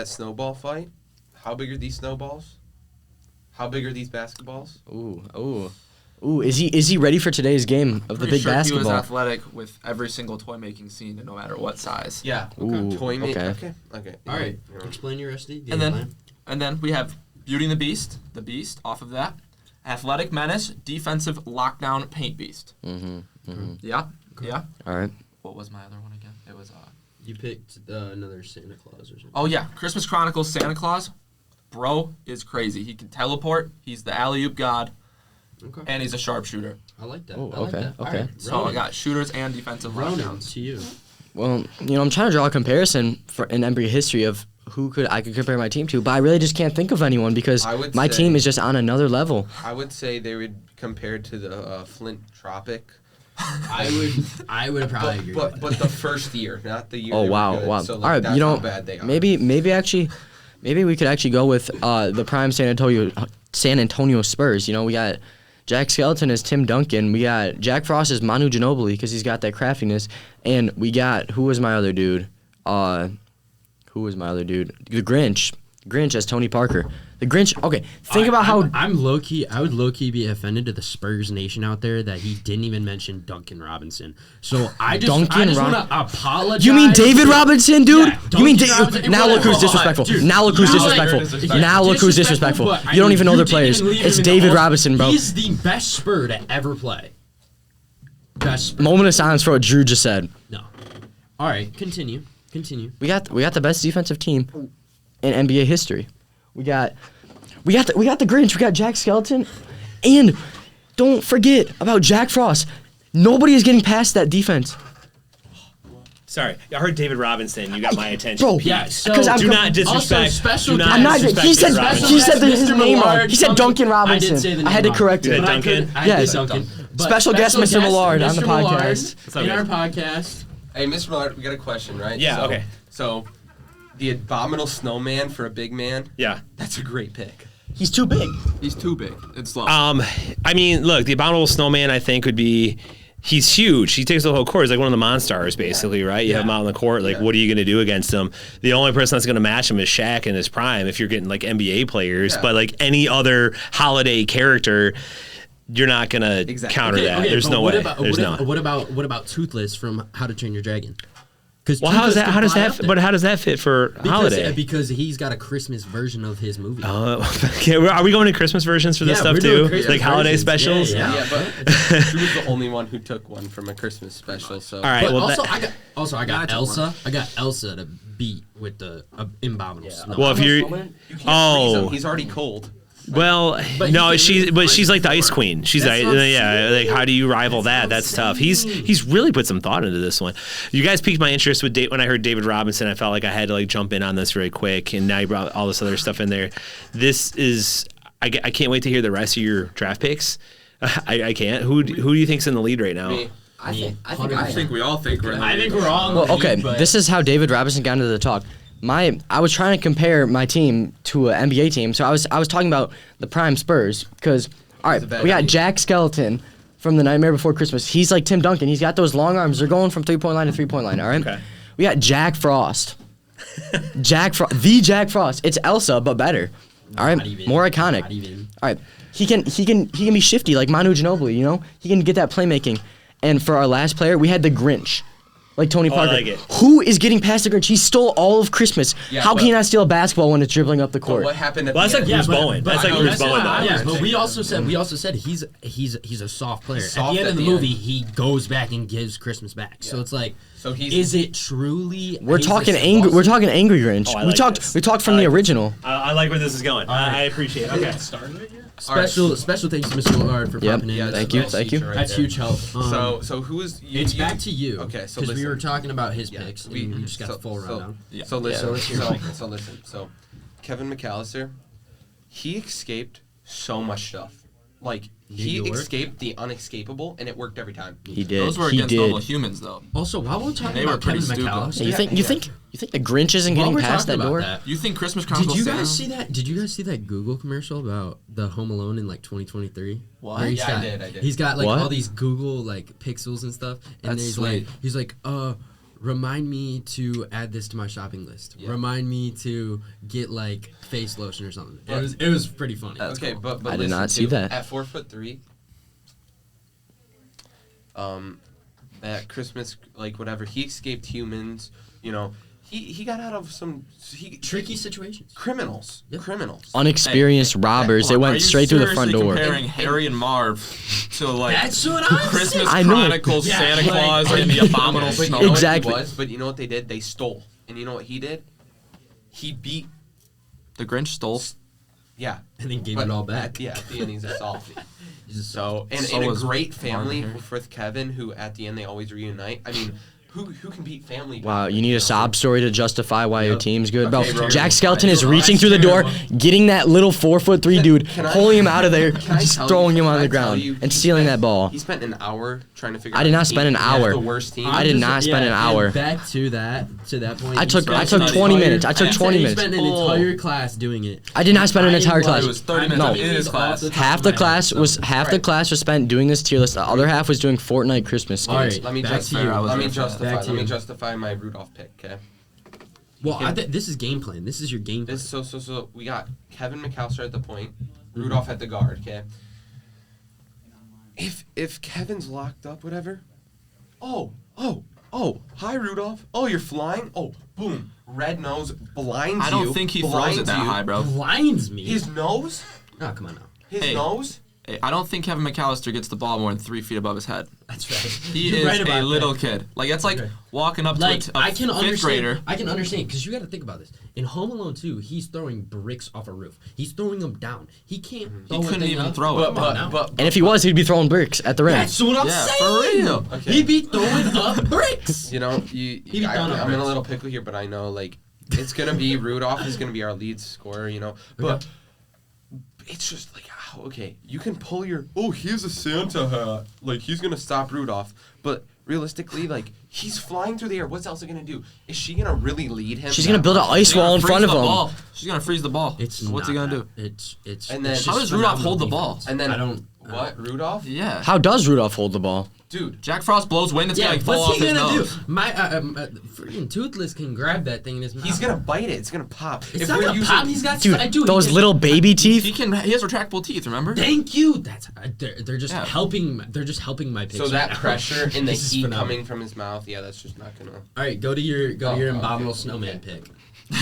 [SPEAKER 5] snowball fight? How big are these snowballs? How big are these basketballs?
[SPEAKER 4] Ooh. Is he ready for today's game of the
[SPEAKER 6] Pretty
[SPEAKER 4] big
[SPEAKER 6] sure He was
[SPEAKER 4] basketball?
[SPEAKER 6] athletic with every single toy making scene, no matter what size.
[SPEAKER 5] Yeah.
[SPEAKER 4] Ooh,
[SPEAKER 5] Toy mate.
[SPEAKER 4] okay.
[SPEAKER 5] Okay.
[SPEAKER 2] All right,
[SPEAKER 5] You know.
[SPEAKER 2] explain your SD. Game
[SPEAKER 6] And then,
[SPEAKER 2] plan.
[SPEAKER 6] and then we have Beauty and the Beast off of that. Athletic Menace, defensive lockdown paint beast. Yeah.
[SPEAKER 4] All right.
[SPEAKER 6] What was my other one again? It was
[SPEAKER 2] You picked another Santa Claus or something.
[SPEAKER 6] Oh yeah, Christmas Chronicles Santa Claus. Bro is crazy. He can teleport. He's the alley-oop god,
[SPEAKER 2] Okay.
[SPEAKER 6] and he's a sharpshooter.
[SPEAKER 2] I like that.
[SPEAKER 4] Oh,
[SPEAKER 2] I like
[SPEAKER 4] okay,
[SPEAKER 2] that. All
[SPEAKER 4] okay.
[SPEAKER 2] right,
[SPEAKER 6] So
[SPEAKER 2] Ronan.
[SPEAKER 6] I got shooters and defensive
[SPEAKER 2] Ronan,
[SPEAKER 6] lockdowns.
[SPEAKER 2] to you.
[SPEAKER 4] Well, I'm trying to draw a comparison for in NBA history of who I could compare my team to, but I really just can't think of anyone because
[SPEAKER 5] I would
[SPEAKER 4] my
[SPEAKER 5] say-
[SPEAKER 4] team is just on another level.
[SPEAKER 5] I would say they would compare to the Flint Tropic.
[SPEAKER 2] I would probably agree.
[SPEAKER 5] But
[SPEAKER 2] with
[SPEAKER 5] but the first year, not the year.
[SPEAKER 4] Oh
[SPEAKER 5] they were
[SPEAKER 4] wow,
[SPEAKER 5] good.
[SPEAKER 4] wow.
[SPEAKER 5] So, like,
[SPEAKER 4] All right,
[SPEAKER 5] that's
[SPEAKER 4] you know,
[SPEAKER 5] how bad they are.
[SPEAKER 4] maybe we could actually go with the prime San Antonio Spurs. You know, we got Jack Skeleton as Tim Duncan. We got Jack Frost as Manu Ginobili because he's got that craftiness, and we got who was my other dude? The Grinch. Grinch as Tony Parker. The Grinch. Okay, think about how.
[SPEAKER 2] I'm low key. I would low key be offended to the Spurs nation out there that he didn't even mention Duncan Robinson. So I just want to apologize.
[SPEAKER 4] You mean David Robinson, dude?
[SPEAKER 2] Yeah,
[SPEAKER 4] you mean
[SPEAKER 2] Duncan Robinson.
[SPEAKER 4] now look who's
[SPEAKER 2] Hold on,
[SPEAKER 4] disrespectful.
[SPEAKER 2] dude.
[SPEAKER 4] Now look who's
[SPEAKER 2] Now
[SPEAKER 4] disrespectful.
[SPEAKER 6] you're disrespectful.
[SPEAKER 4] Now look who's disrespectful.
[SPEAKER 2] but,
[SPEAKER 4] You don't even know their
[SPEAKER 2] didn't
[SPEAKER 4] players.
[SPEAKER 2] even leave him
[SPEAKER 4] It's
[SPEAKER 2] in the
[SPEAKER 4] David
[SPEAKER 2] All-
[SPEAKER 4] Robinson, bro.
[SPEAKER 2] He's the best Spur to ever play. Best Spur.
[SPEAKER 4] Moment of silence for what Drew just said.
[SPEAKER 2] No. All right, continue.
[SPEAKER 4] We got the best defensive team in NBA history. We got the Grinch. We got Jack Skeleton, and don't forget about Jack Frost. Nobody is getting past that defense,
[SPEAKER 7] Sorry, I heard David Robinson. You got my attention.
[SPEAKER 4] bro.
[SPEAKER 2] Yeah, so
[SPEAKER 4] because I'm
[SPEAKER 7] do not
[SPEAKER 2] Also,
[SPEAKER 7] disrespect.
[SPEAKER 2] special
[SPEAKER 7] do not
[SPEAKER 2] guest.
[SPEAKER 4] I'm not.
[SPEAKER 7] disrespect
[SPEAKER 4] He said
[SPEAKER 7] David Robinson.
[SPEAKER 4] he said his
[SPEAKER 2] Mr.
[SPEAKER 4] name wrong.
[SPEAKER 2] Millard,
[SPEAKER 4] He said Duncan Robinson.
[SPEAKER 2] I did say the name
[SPEAKER 4] I had to
[SPEAKER 2] wrong.
[SPEAKER 4] correct
[SPEAKER 7] You
[SPEAKER 4] it.
[SPEAKER 7] said
[SPEAKER 2] But I
[SPEAKER 7] Duncan?
[SPEAKER 2] couldn't- I
[SPEAKER 4] Yes.
[SPEAKER 2] did Duncan. But
[SPEAKER 4] Special guest, Mr. Millard, on the
[SPEAKER 2] Mr. Millard
[SPEAKER 4] podcast.
[SPEAKER 7] What's up,
[SPEAKER 2] in our
[SPEAKER 7] guys?
[SPEAKER 2] podcast.
[SPEAKER 5] Hey, Mr. Millard, we got a question, right?
[SPEAKER 7] Yeah,
[SPEAKER 5] So-
[SPEAKER 7] okay.
[SPEAKER 5] So, the abominable snowman for a big man.
[SPEAKER 7] Yeah.
[SPEAKER 5] That's a great pick.
[SPEAKER 4] He's too big.
[SPEAKER 6] He's too big. It's low.
[SPEAKER 7] I mean, look, the Abominable Snowman, I think, would be. He's huge. He takes the whole court. He's like one of the Monstars, basically, right? You have him out on the court. Like, what are you going to do against him? The only person that's going to match him is Shaq in his prime if you're getting, like, NBA players.
[SPEAKER 5] Yeah.
[SPEAKER 7] But, like, any other holiday character, you're not going to
[SPEAKER 5] Exactly.
[SPEAKER 7] counter that. There's
[SPEAKER 2] but
[SPEAKER 7] no
[SPEAKER 2] what
[SPEAKER 7] way.
[SPEAKER 2] About,
[SPEAKER 7] There's
[SPEAKER 2] what,
[SPEAKER 7] no.
[SPEAKER 2] what about Toothless from How to Train Your Dragon? Because
[SPEAKER 7] Well, how does that? But how does that fit for holiday?
[SPEAKER 2] Because he's got a Christmas version of his movie.
[SPEAKER 7] Okay, are we going to Christmas versions for this
[SPEAKER 2] Yeah,
[SPEAKER 7] stuff
[SPEAKER 2] we're doing
[SPEAKER 7] too?
[SPEAKER 2] Christmas
[SPEAKER 7] Like holiday
[SPEAKER 2] versions.
[SPEAKER 7] specials?
[SPEAKER 2] Yeah.
[SPEAKER 5] Yeah, but Drew was the only one who took one from a Christmas special. So.
[SPEAKER 7] All right.
[SPEAKER 2] But
[SPEAKER 7] Well,
[SPEAKER 2] I got
[SPEAKER 6] took
[SPEAKER 2] Elsa.
[SPEAKER 6] one.
[SPEAKER 2] I got Elsa to beat with the Abominable Snow.
[SPEAKER 7] well, if you're.
[SPEAKER 5] You can't freeze him.
[SPEAKER 7] Oh.
[SPEAKER 5] He's already cold.
[SPEAKER 7] Well,
[SPEAKER 2] But
[SPEAKER 7] no,
[SPEAKER 2] he can
[SPEAKER 7] she's like the Ice Queen. She's
[SPEAKER 2] That's
[SPEAKER 7] like,
[SPEAKER 2] not
[SPEAKER 7] yeah, like how do you rival that? That's tough. He's really put some thought into this one. You guys piqued my interest with when I heard David Robinson. I felt like I had to like jump in on this really quick, and now you brought all this other stuff in there. This is I can't wait to hear the rest of your draft picks. I can't. Who do you think's in the lead right now?
[SPEAKER 5] Me.
[SPEAKER 6] I think we all think we're in the
[SPEAKER 2] I
[SPEAKER 6] lead.
[SPEAKER 2] think we're all.
[SPEAKER 4] Well, okay, this is how David Robinson got into the talk. I was trying to compare my team to an NBA team, so I was talking about the prime Spurs because all right,
[SPEAKER 5] a bad
[SPEAKER 4] we got
[SPEAKER 5] idea.
[SPEAKER 4] Jack Skeleton from The Nightmare Before Christmas. He's like Tim Duncan. He's got those long arms. They're going from 3-point line to 3-point line. All right.
[SPEAKER 7] Okay.
[SPEAKER 4] We got Jack Frost. the Jack Frost. It's Elsa but better. All right,
[SPEAKER 2] Not even.
[SPEAKER 4] more iconic.
[SPEAKER 2] Not even.
[SPEAKER 4] All right, he can be shifty like Manu Ginobili. You know, he can get that playmaking. And for our last player, we had the Grinch, like Tony
[SPEAKER 7] I
[SPEAKER 4] Parker.
[SPEAKER 7] like it.
[SPEAKER 4] Who is getting past the Grinch? He stole all of Christmas.
[SPEAKER 5] Yeah,
[SPEAKER 4] How
[SPEAKER 5] but-
[SPEAKER 4] can he not steal a basketball when it's dribbling up the
[SPEAKER 5] But
[SPEAKER 4] court?
[SPEAKER 5] what happened at
[SPEAKER 7] Well, that's
[SPEAKER 5] the
[SPEAKER 7] like
[SPEAKER 5] end?
[SPEAKER 7] Bruce Bowen. That's like
[SPEAKER 2] I know,
[SPEAKER 7] Bruce Bowen, though.
[SPEAKER 2] Yeah, but we also said he's a soft player. At
[SPEAKER 5] Soft
[SPEAKER 2] the end
[SPEAKER 5] at
[SPEAKER 2] of the
[SPEAKER 5] the
[SPEAKER 2] movie,
[SPEAKER 5] end.
[SPEAKER 2] he goes back and gives Christmas back. So it's like,
[SPEAKER 5] So he's-
[SPEAKER 2] is it truly?
[SPEAKER 4] We're
[SPEAKER 2] he's
[SPEAKER 4] talking
[SPEAKER 2] a
[SPEAKER 4] angry.
[SPEAKER 2] soft-
[SPEAKER 4] We're talking angry Grinch.
[SPEAKER 7] Oh, I
[SPEAKER 4] we
[SPEAKER 7] like
[SPEAKER 4] talked.
[SPEAKER 7] this.
[SPEAKER 4] We talked from
[SPEAKER 7] I
[SPEAKER 4] the
[SPEAKER 7] like this.
[SPEAKER 4] original.
[SPEAKER 7] I like where this is going. I appreciate it. Okay.
[SPEAKER 8] Started it yet?
[SPEAKER 2] Special thanks to Mr. Lillard for
[SPEAKER 4] Yep.
[SPEAKER 2] popping in.
[SPEAKER 5] Yeah,
[SPEAKER 4] Thank
[SPEAKER 5] that's
[SPEAKER 4] you,
[SPEAKER 5] a nice
[SPEAKER 4] thank you.
[SPEAKER 5] feature right
[SPEAKER 2] That's
[SPEAKER 5] there.
[SPEAKER 2] huge help.
[SPEAKER 5] So who's you,
[SPEAKER 2] It's
[SPEAKER 5] you-
[SPEAKER 2] back to you.
[SPEAKER 5] Okay, so
[SPEAKER 2] because we were
[SPEAKER 5] listen.
[SPEAKER 2] talking about his
[SPEAKER 5] Yeah,
[SPEAKER 2] picks,
[SPEAKER 5] we-
[SPEAKER 2] and we just got the full rundown.
[SPEAKER 5] So listen.
[SPEAKER 4] Yeah.
[SPEAKER 5] So listen. So Kevin McAllister, he escaped so much stuff. Like he
[SPEAKER 2] Did it work?
[SPEAKER 5] escaped the unescapable, and it worked every time.
[SPEAKER 4] He did.
[SPEAKER 6] Those were
[SPEAKER 4] he
[SPEAKER 6] against
[SPEAKER 4] did.
[SPEAKER 6] normal humans, though.
[SPEAKER 2] Also, while we're talking
[SPEAKER 6] They were
[SPEAKER 2] about Kevin
[SPEAKER 6] pretty stupid.
[SPEAKER 2] McAllister,
[SPEAKER 4] You think the Grinch isn't
[SPEAKER 2] while
[SPEAKER 4] getting
[SPEAKER 2] we're
[SPEAKER 4] past
[SPEAKER 2] talking
[SPEAKER 4] that
[SPEAKER 2] about
[SPEAKER 4] door?
[SPEAKER 2] that,
[SPEAKER 6] You think Christmas Chronicles?
[SPEAKER 2] did you guys
[SPEAKER 6] Santa?
[SPEAKER 2] see that? Did you guys see that Google commercial about the Home Alone in like 2023?
[SPEAKER 6] What?
[SPEAKER 2] Where he's
[SPEAKER 5] Yeah, I
[SPEAKER 2] got,
[SPEAKER 5] did.
[SPEAKER 2] He's got like
[SPEAKER 4] What?
[SPEAKER 2] all these Google like pixels and stuff, and
[SPEAKER 6] That's
[SPEAKER 2] he's
[SPEAKER 6] sweet.
[SPEAKER 2] like, remind me to add this to my shopping list.
[SPEAKER 5] Yeah.
[SPEAKER 2] Remind me to get like face lotion or something. It was pretty funny.
[SPEAKER 6] That's
[SPEAKER 5] Okay,
[SPEAKER 6] cool.
[SPEAKER 5] but
[SPEAKER 4] I did
[SPEAKER 5] listen,
[SPEAKER 4] not see
[SPEAKER 5] too,
[SPEAKER 4] that.
[SPEAKER 5] At 4'3", at Christmas, like whatever, he escaped humans. You know, he got out of some
[SPEAKER 2] Tricky situations.
[SPEAKER 5] criminals.
[SPEAKER 2] Yep.
[SPEAKER 5] Criminals.
[SPEAKER 4] Unexperienced robbers. They
[SPEAKER 6] Hold on,
[SPEAKER 4] went
[SPEAKER 6] are you
[SPEAKER 4] straight through the front
[SPEAKER 6] seriously
[SPEAKER 4] door.
[SPEAKER 6] Comparing Harry and Marv to like
[SPEAKER 2] That's what I'm
[SPEAKER 6] Christmas
[SPEAKER 2] saying.
[SPEAKER 4] I know it.
[SPEAKER 6] Chronicles,
[SPEAKER 2] Yeah,
[SPEAKER 6] Santa
[SPEAKER 2] like-
[SPEAKER 6] Claus, and the abominable
[SPEAKER 5] But you
[SPEAKER 6] snow.
[SPEAKER 5] know
[SPEAKER 4] Exactly.
[SPEAKER 5] what he was? But you know what they did? They stole. And you know what he did? He beat.
[SPEAKER 6] The Grinch stole.
[SPEAKER 5] Yeah.
[SPEAKER 2] And then gave
[SPEAKER 5] But
[SPEAKER 2] it all back.
[SPEAKER 5] Yeah, at the end he's a softie.
[SPEAKER 2] So
[SPEAKER 5] And
[SPEAKER 6] So
[SPEAKER 5] in a
[SPEAKER 6] was
[SPEAKER 5] great family
[SPEAKER 6] Marvin
[SPEAKER 5] with Kevin, who at the end they always reunite. I mean, who can beat family?
[SPEAKER 4] Wow,
[SPEAKER 5] back?
[SPEAKER 4] you need a
[SPEAKER 5] know?
[SPEAKER 4] sob story to justify why your
[SPEAKER 2] Yep.
[SPEAKER 4] team's good, bro.
[SPEAKER 5] Okay, bro.
[SPEAKER 4] Jack Skelton is
[SPEAKER 2] You're
[SPEAKER 4] reaching
[SPEAKER 2] right.
[SPEAKER 4] through the door,
[SPEAKER 2] Terrible.
[SPEAKER 4] getting that little 4'3" dude,
[SPEAKER 5] Can I-
[SPEAKER 4] pulling him out of there,
[SPEAKER 5] Can I
[SPEAKER 4] just
[SPEAKER 5] tell
[SPEAKER 4] throwing
[SPEAKER 5] you-
[SPEAKER 4] him on
[SPEAKER 5] can
[SPEAKER 4] the
[SPEAKER 5] I tell
[SPEAKER 4] ground
[SPEAKER 5] you,
[SPEAKER 4] and
[SPEAKER 5] he
[SPEAKER 4] stealing
[SPEAKER 5] spent-
[SPEAKER 4] that ball.
[SPEAKER 5] He spent an hour trying to figure
[SPEAKER 4] I
[SPEAKER 5] out.
[SPEAKER 4] did not
[SPEAKER 5] he
[SPEAKER 4] spend an
[SPEAKER 5] had
[SPEAKER 4] hour.
[SPEAKER 5] The worst team.
[SPEAKER 4] I did not spend an hour.
[SPEAKER 2] Back to that point.
[SPEAKER 4] I
[SPEAKER 2] he
[SPEAKER 4] took
[SPEAKER 2] spent
[SPEAKER 4] 20
[SPEAKER 2] an
[SPEAKER 4] minutes. I took
[SPEAKER 2] entire-
[SPEAKER 4] 20
[SPEAKER 2] he
[SPEAKER 4] minutes.
[SPEAKER 2] spent an entire class doing it.
[SPEAKER 4] I did not spend an
[SPEAKER 2] I
[SPEAKER 4] entire
[SPEAKER 2] was-
[SPEAKER 4] class.
[SPEAKER 6] It was 30 minutes
[SPEAKER 4] No.
[SPEAKER 6] in his class.
[SPEAKER 4] Half the class was spent doing this tier list. The other half was doing Fortnite Christmas
[SPEAKER 2] All
[SPEAKER 4] skins.
[SPEAKER 2] right.
[SPEAKER 5] Let me
[SPEAKER 2] Back
[SPEAKER 5] just
[SPEAKER 2] to you. I was
[SPEAKER 5] let me
[SPEAKER 6] there for that.
[SPEAKER 5] justify.
[SPEAKER 2] Back to
[SPEAKER 5] Let me
[SPEAKER 2] you.
[SPEAKER 5] justify my Rudolph pick. Okay.
[SPEAKER 2] Well, this is game plan. This is your game plan.
[SPEAKER 5] This so we got Kevin McAllister at the point, Rudolph at the guard. Okay. If Kevin's locked up, whatever. Oh, hi Rudolph. Oh, you're flying. Oh, boom. Red nose blinds you.
[SPEAKER 6] I don't think he throws
[SPEAKER 5] blinds
[SPEAKER 6] it that
[SPEAKER 5] you.
[SPEAKER 6] high, bro.
[SPEAKER 2] Blinds me.
[SPEAKER 5] His nose.
[SPEAKER 2] Oh, come on now.
[SPEAKER 5] His
[SPEAKER 6] Hey.
[SPEAKER 5] nose.
[SPEAKER 6] Hey, I don't think Kevin McAllister gets the ball more than 3 feet above his head.
[SPEAKER 2] That's right.
[SPEAKER 6] He
[SPEAKER 2] You're
[SPEAKER 6] is
[SPEAKER 2] right about
[SPEAKER 6] a little
[SPEAKER 2] that.
[SPEAKER 6] kid. Like that's like
[SPEAKER 2] Okay.
[SPEAKER 6] walking up
[SPEAKER 2] Like
[SPEAKER 6] to
[SPEAKER 2] I
[SPEAKER 6] a
[SPEAKER 2] can
[SPEAKER 6] fifth
[SPEAKER 2] understand.
[SPEAKER 6] grader.
[SPEAKER 2] I can understand because you got to think about this. In Home Alone 2, he's throwing bricks off a roof. He's throwing them down. He can't. Throw
[SPEAKER 6] couldn't
[SPEAKER 2] anything
[SPEAKER 6] even
[SPEAKER 2] up.
[SPEAKER 6] throw it.
[SPEAKER 2] Come on now.
[SPEAKER 5] But
[SPEAKER 4] And if he was, he'd be throwing bricks at the rim.
[SPEAKER 2] That's what I'm
[SPEAKER 6] Yeah,
[SPEAKER 2] saying.
[SPEAKER 6] for real.
[SPEAKER 5] Okay.
[SPEAKER 2] He'd be throwing up bricks.
[SPEAKER 5] you know,
[SPEAKER 2] He be throwing up
[SPEAKER 5] I'm in a
[SPEAKER 2] bricks.
[SPEAKER 5] little pickle here, but I know like it's gonna be Rudolph is gonna be our lead scorer. You know, but it's just like okay, you can pull your here's a Santa hat, like he's gonna stop Rudolph, but realistically, like he's flying through the air. What's Elsa gonna do? Is she gonna really lead him?
[SPEAKER 4] She's gonna build an ice
[SPEAKER 6] She's gonna
[SPEAKER 4] wall in
[SPEAKER 6] freeze
[SPEAKER 4] front of
[SPEAKER 6] the
[SPEAKER 4] him.
[SPEAKER 6] ball. She's gonna freeze the ball. What's he gonna do?
[SPEAKER 2] It's
[SPEAKER 5] And then-
[SPEAKER 2] it's
[SPEAKER 5] How
[SPEAKER 2] just
[SPEAKER 6] does Rudolph hold the
[SPEAKER 2] phenomenal
[SPEAKER 6] ball?
[SPEAKER 2] defense.
[SPEAKER 5] And then
[SPEAKER 2] I don't.
[SPEAKER 5] what Rudolph?
[SPEAKER 6] Yeah.
[SPEAKER 4] How does Rudolph hold the ball?
[SPEAKER 5] Dude,
[SPEAKER 6] Jack Frost blows wind. It's
[SPEAKER 2] Yeah,
[SPEAKER 6] gonna fall
[SPEAKER 2] what's
[SPEAKER 6] off
[SPEAKER 2] he
[SPEAKER 6] his
[SPEAKER 2] gonna
[SPEAKER 6] nose.
[SPEAKER 2] do? My freaking Toothless can grab that thing in his mouth.
[SPEAKER 5] he's gonna bite it. It's gonna pop.
[SPEAKER 2] It's not gonna pop. He's got
[SPEAKER 4] Dude,
[SPEAKER 2] he
[SPEAKER 4] those
[SPEAKER 2] can-
[SPEAKER 4] little baby teeth.
[SPEAKER 6] He has retractable teeth. Remember?
[SPEAKER 2] Thank you. That's they're just
[SPEAKER 6] Yeah.
[SPEAKER 2] helping. They're just helping my picks.
[SPEAKER 5] So that pressure and the
[SPEAKER 2] This is
[SPEAKER 5] heat
[SPEAKER 2] phenomenal.
[SPEAKER 5] coming from his mouth, yeah, that's just not gonna.
[SPEAKER 2] All right, go to your
[SPEAKER 5] okay.
[SPEAKER 2] abominable snowman pick.
[SPEAKER 4] We're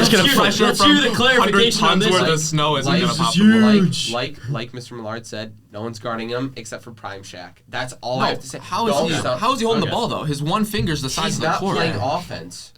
[SPEAKER 4] just gonna
[SPEAKER 2] Let's
[SPEAKER 6] Pressure
[SPEAKER 2] Let's
[SPEAKER 6] from
[SPEAKER 2] hear the
[SPEAKER 6] 100
[SPEAKER 2] clarification on
[SPEAKER 6] tons
[SPEAKER 2] this.
[SPEAKER 6] worth
[SPEAKER 2] Like,
[SPEAKER 6] of snow isn't
[SPEAKER 5] Like,
[SPEAKER 6] gonna
[SPEAKER 5] this
[SPEAKER 6] pop
[SPEAKER 5] is
[SPEAKER 6] the ball.
[SPEAKER 2] huge.
[SPEAKER 5] Like Mr. Millard said, no one's guarding him except for Prime Shack. That's all I have to say.
[SPEAKER 6] How is
[SPEAKER 5] Don't
[SPEAKER 6] he?
[SPEAKER 5] stop.
[SPEAKER 6] How is he holding
[SPEAKER 2] Okay.
[SPEAKER 6] the ball though? His one finger's the size
[SPEAKER 5] He's
[SPEAKER 6] of the
[SPEAKER 5] not
[SPEAKER 6] court.
[SPEAKER 5] playing offense.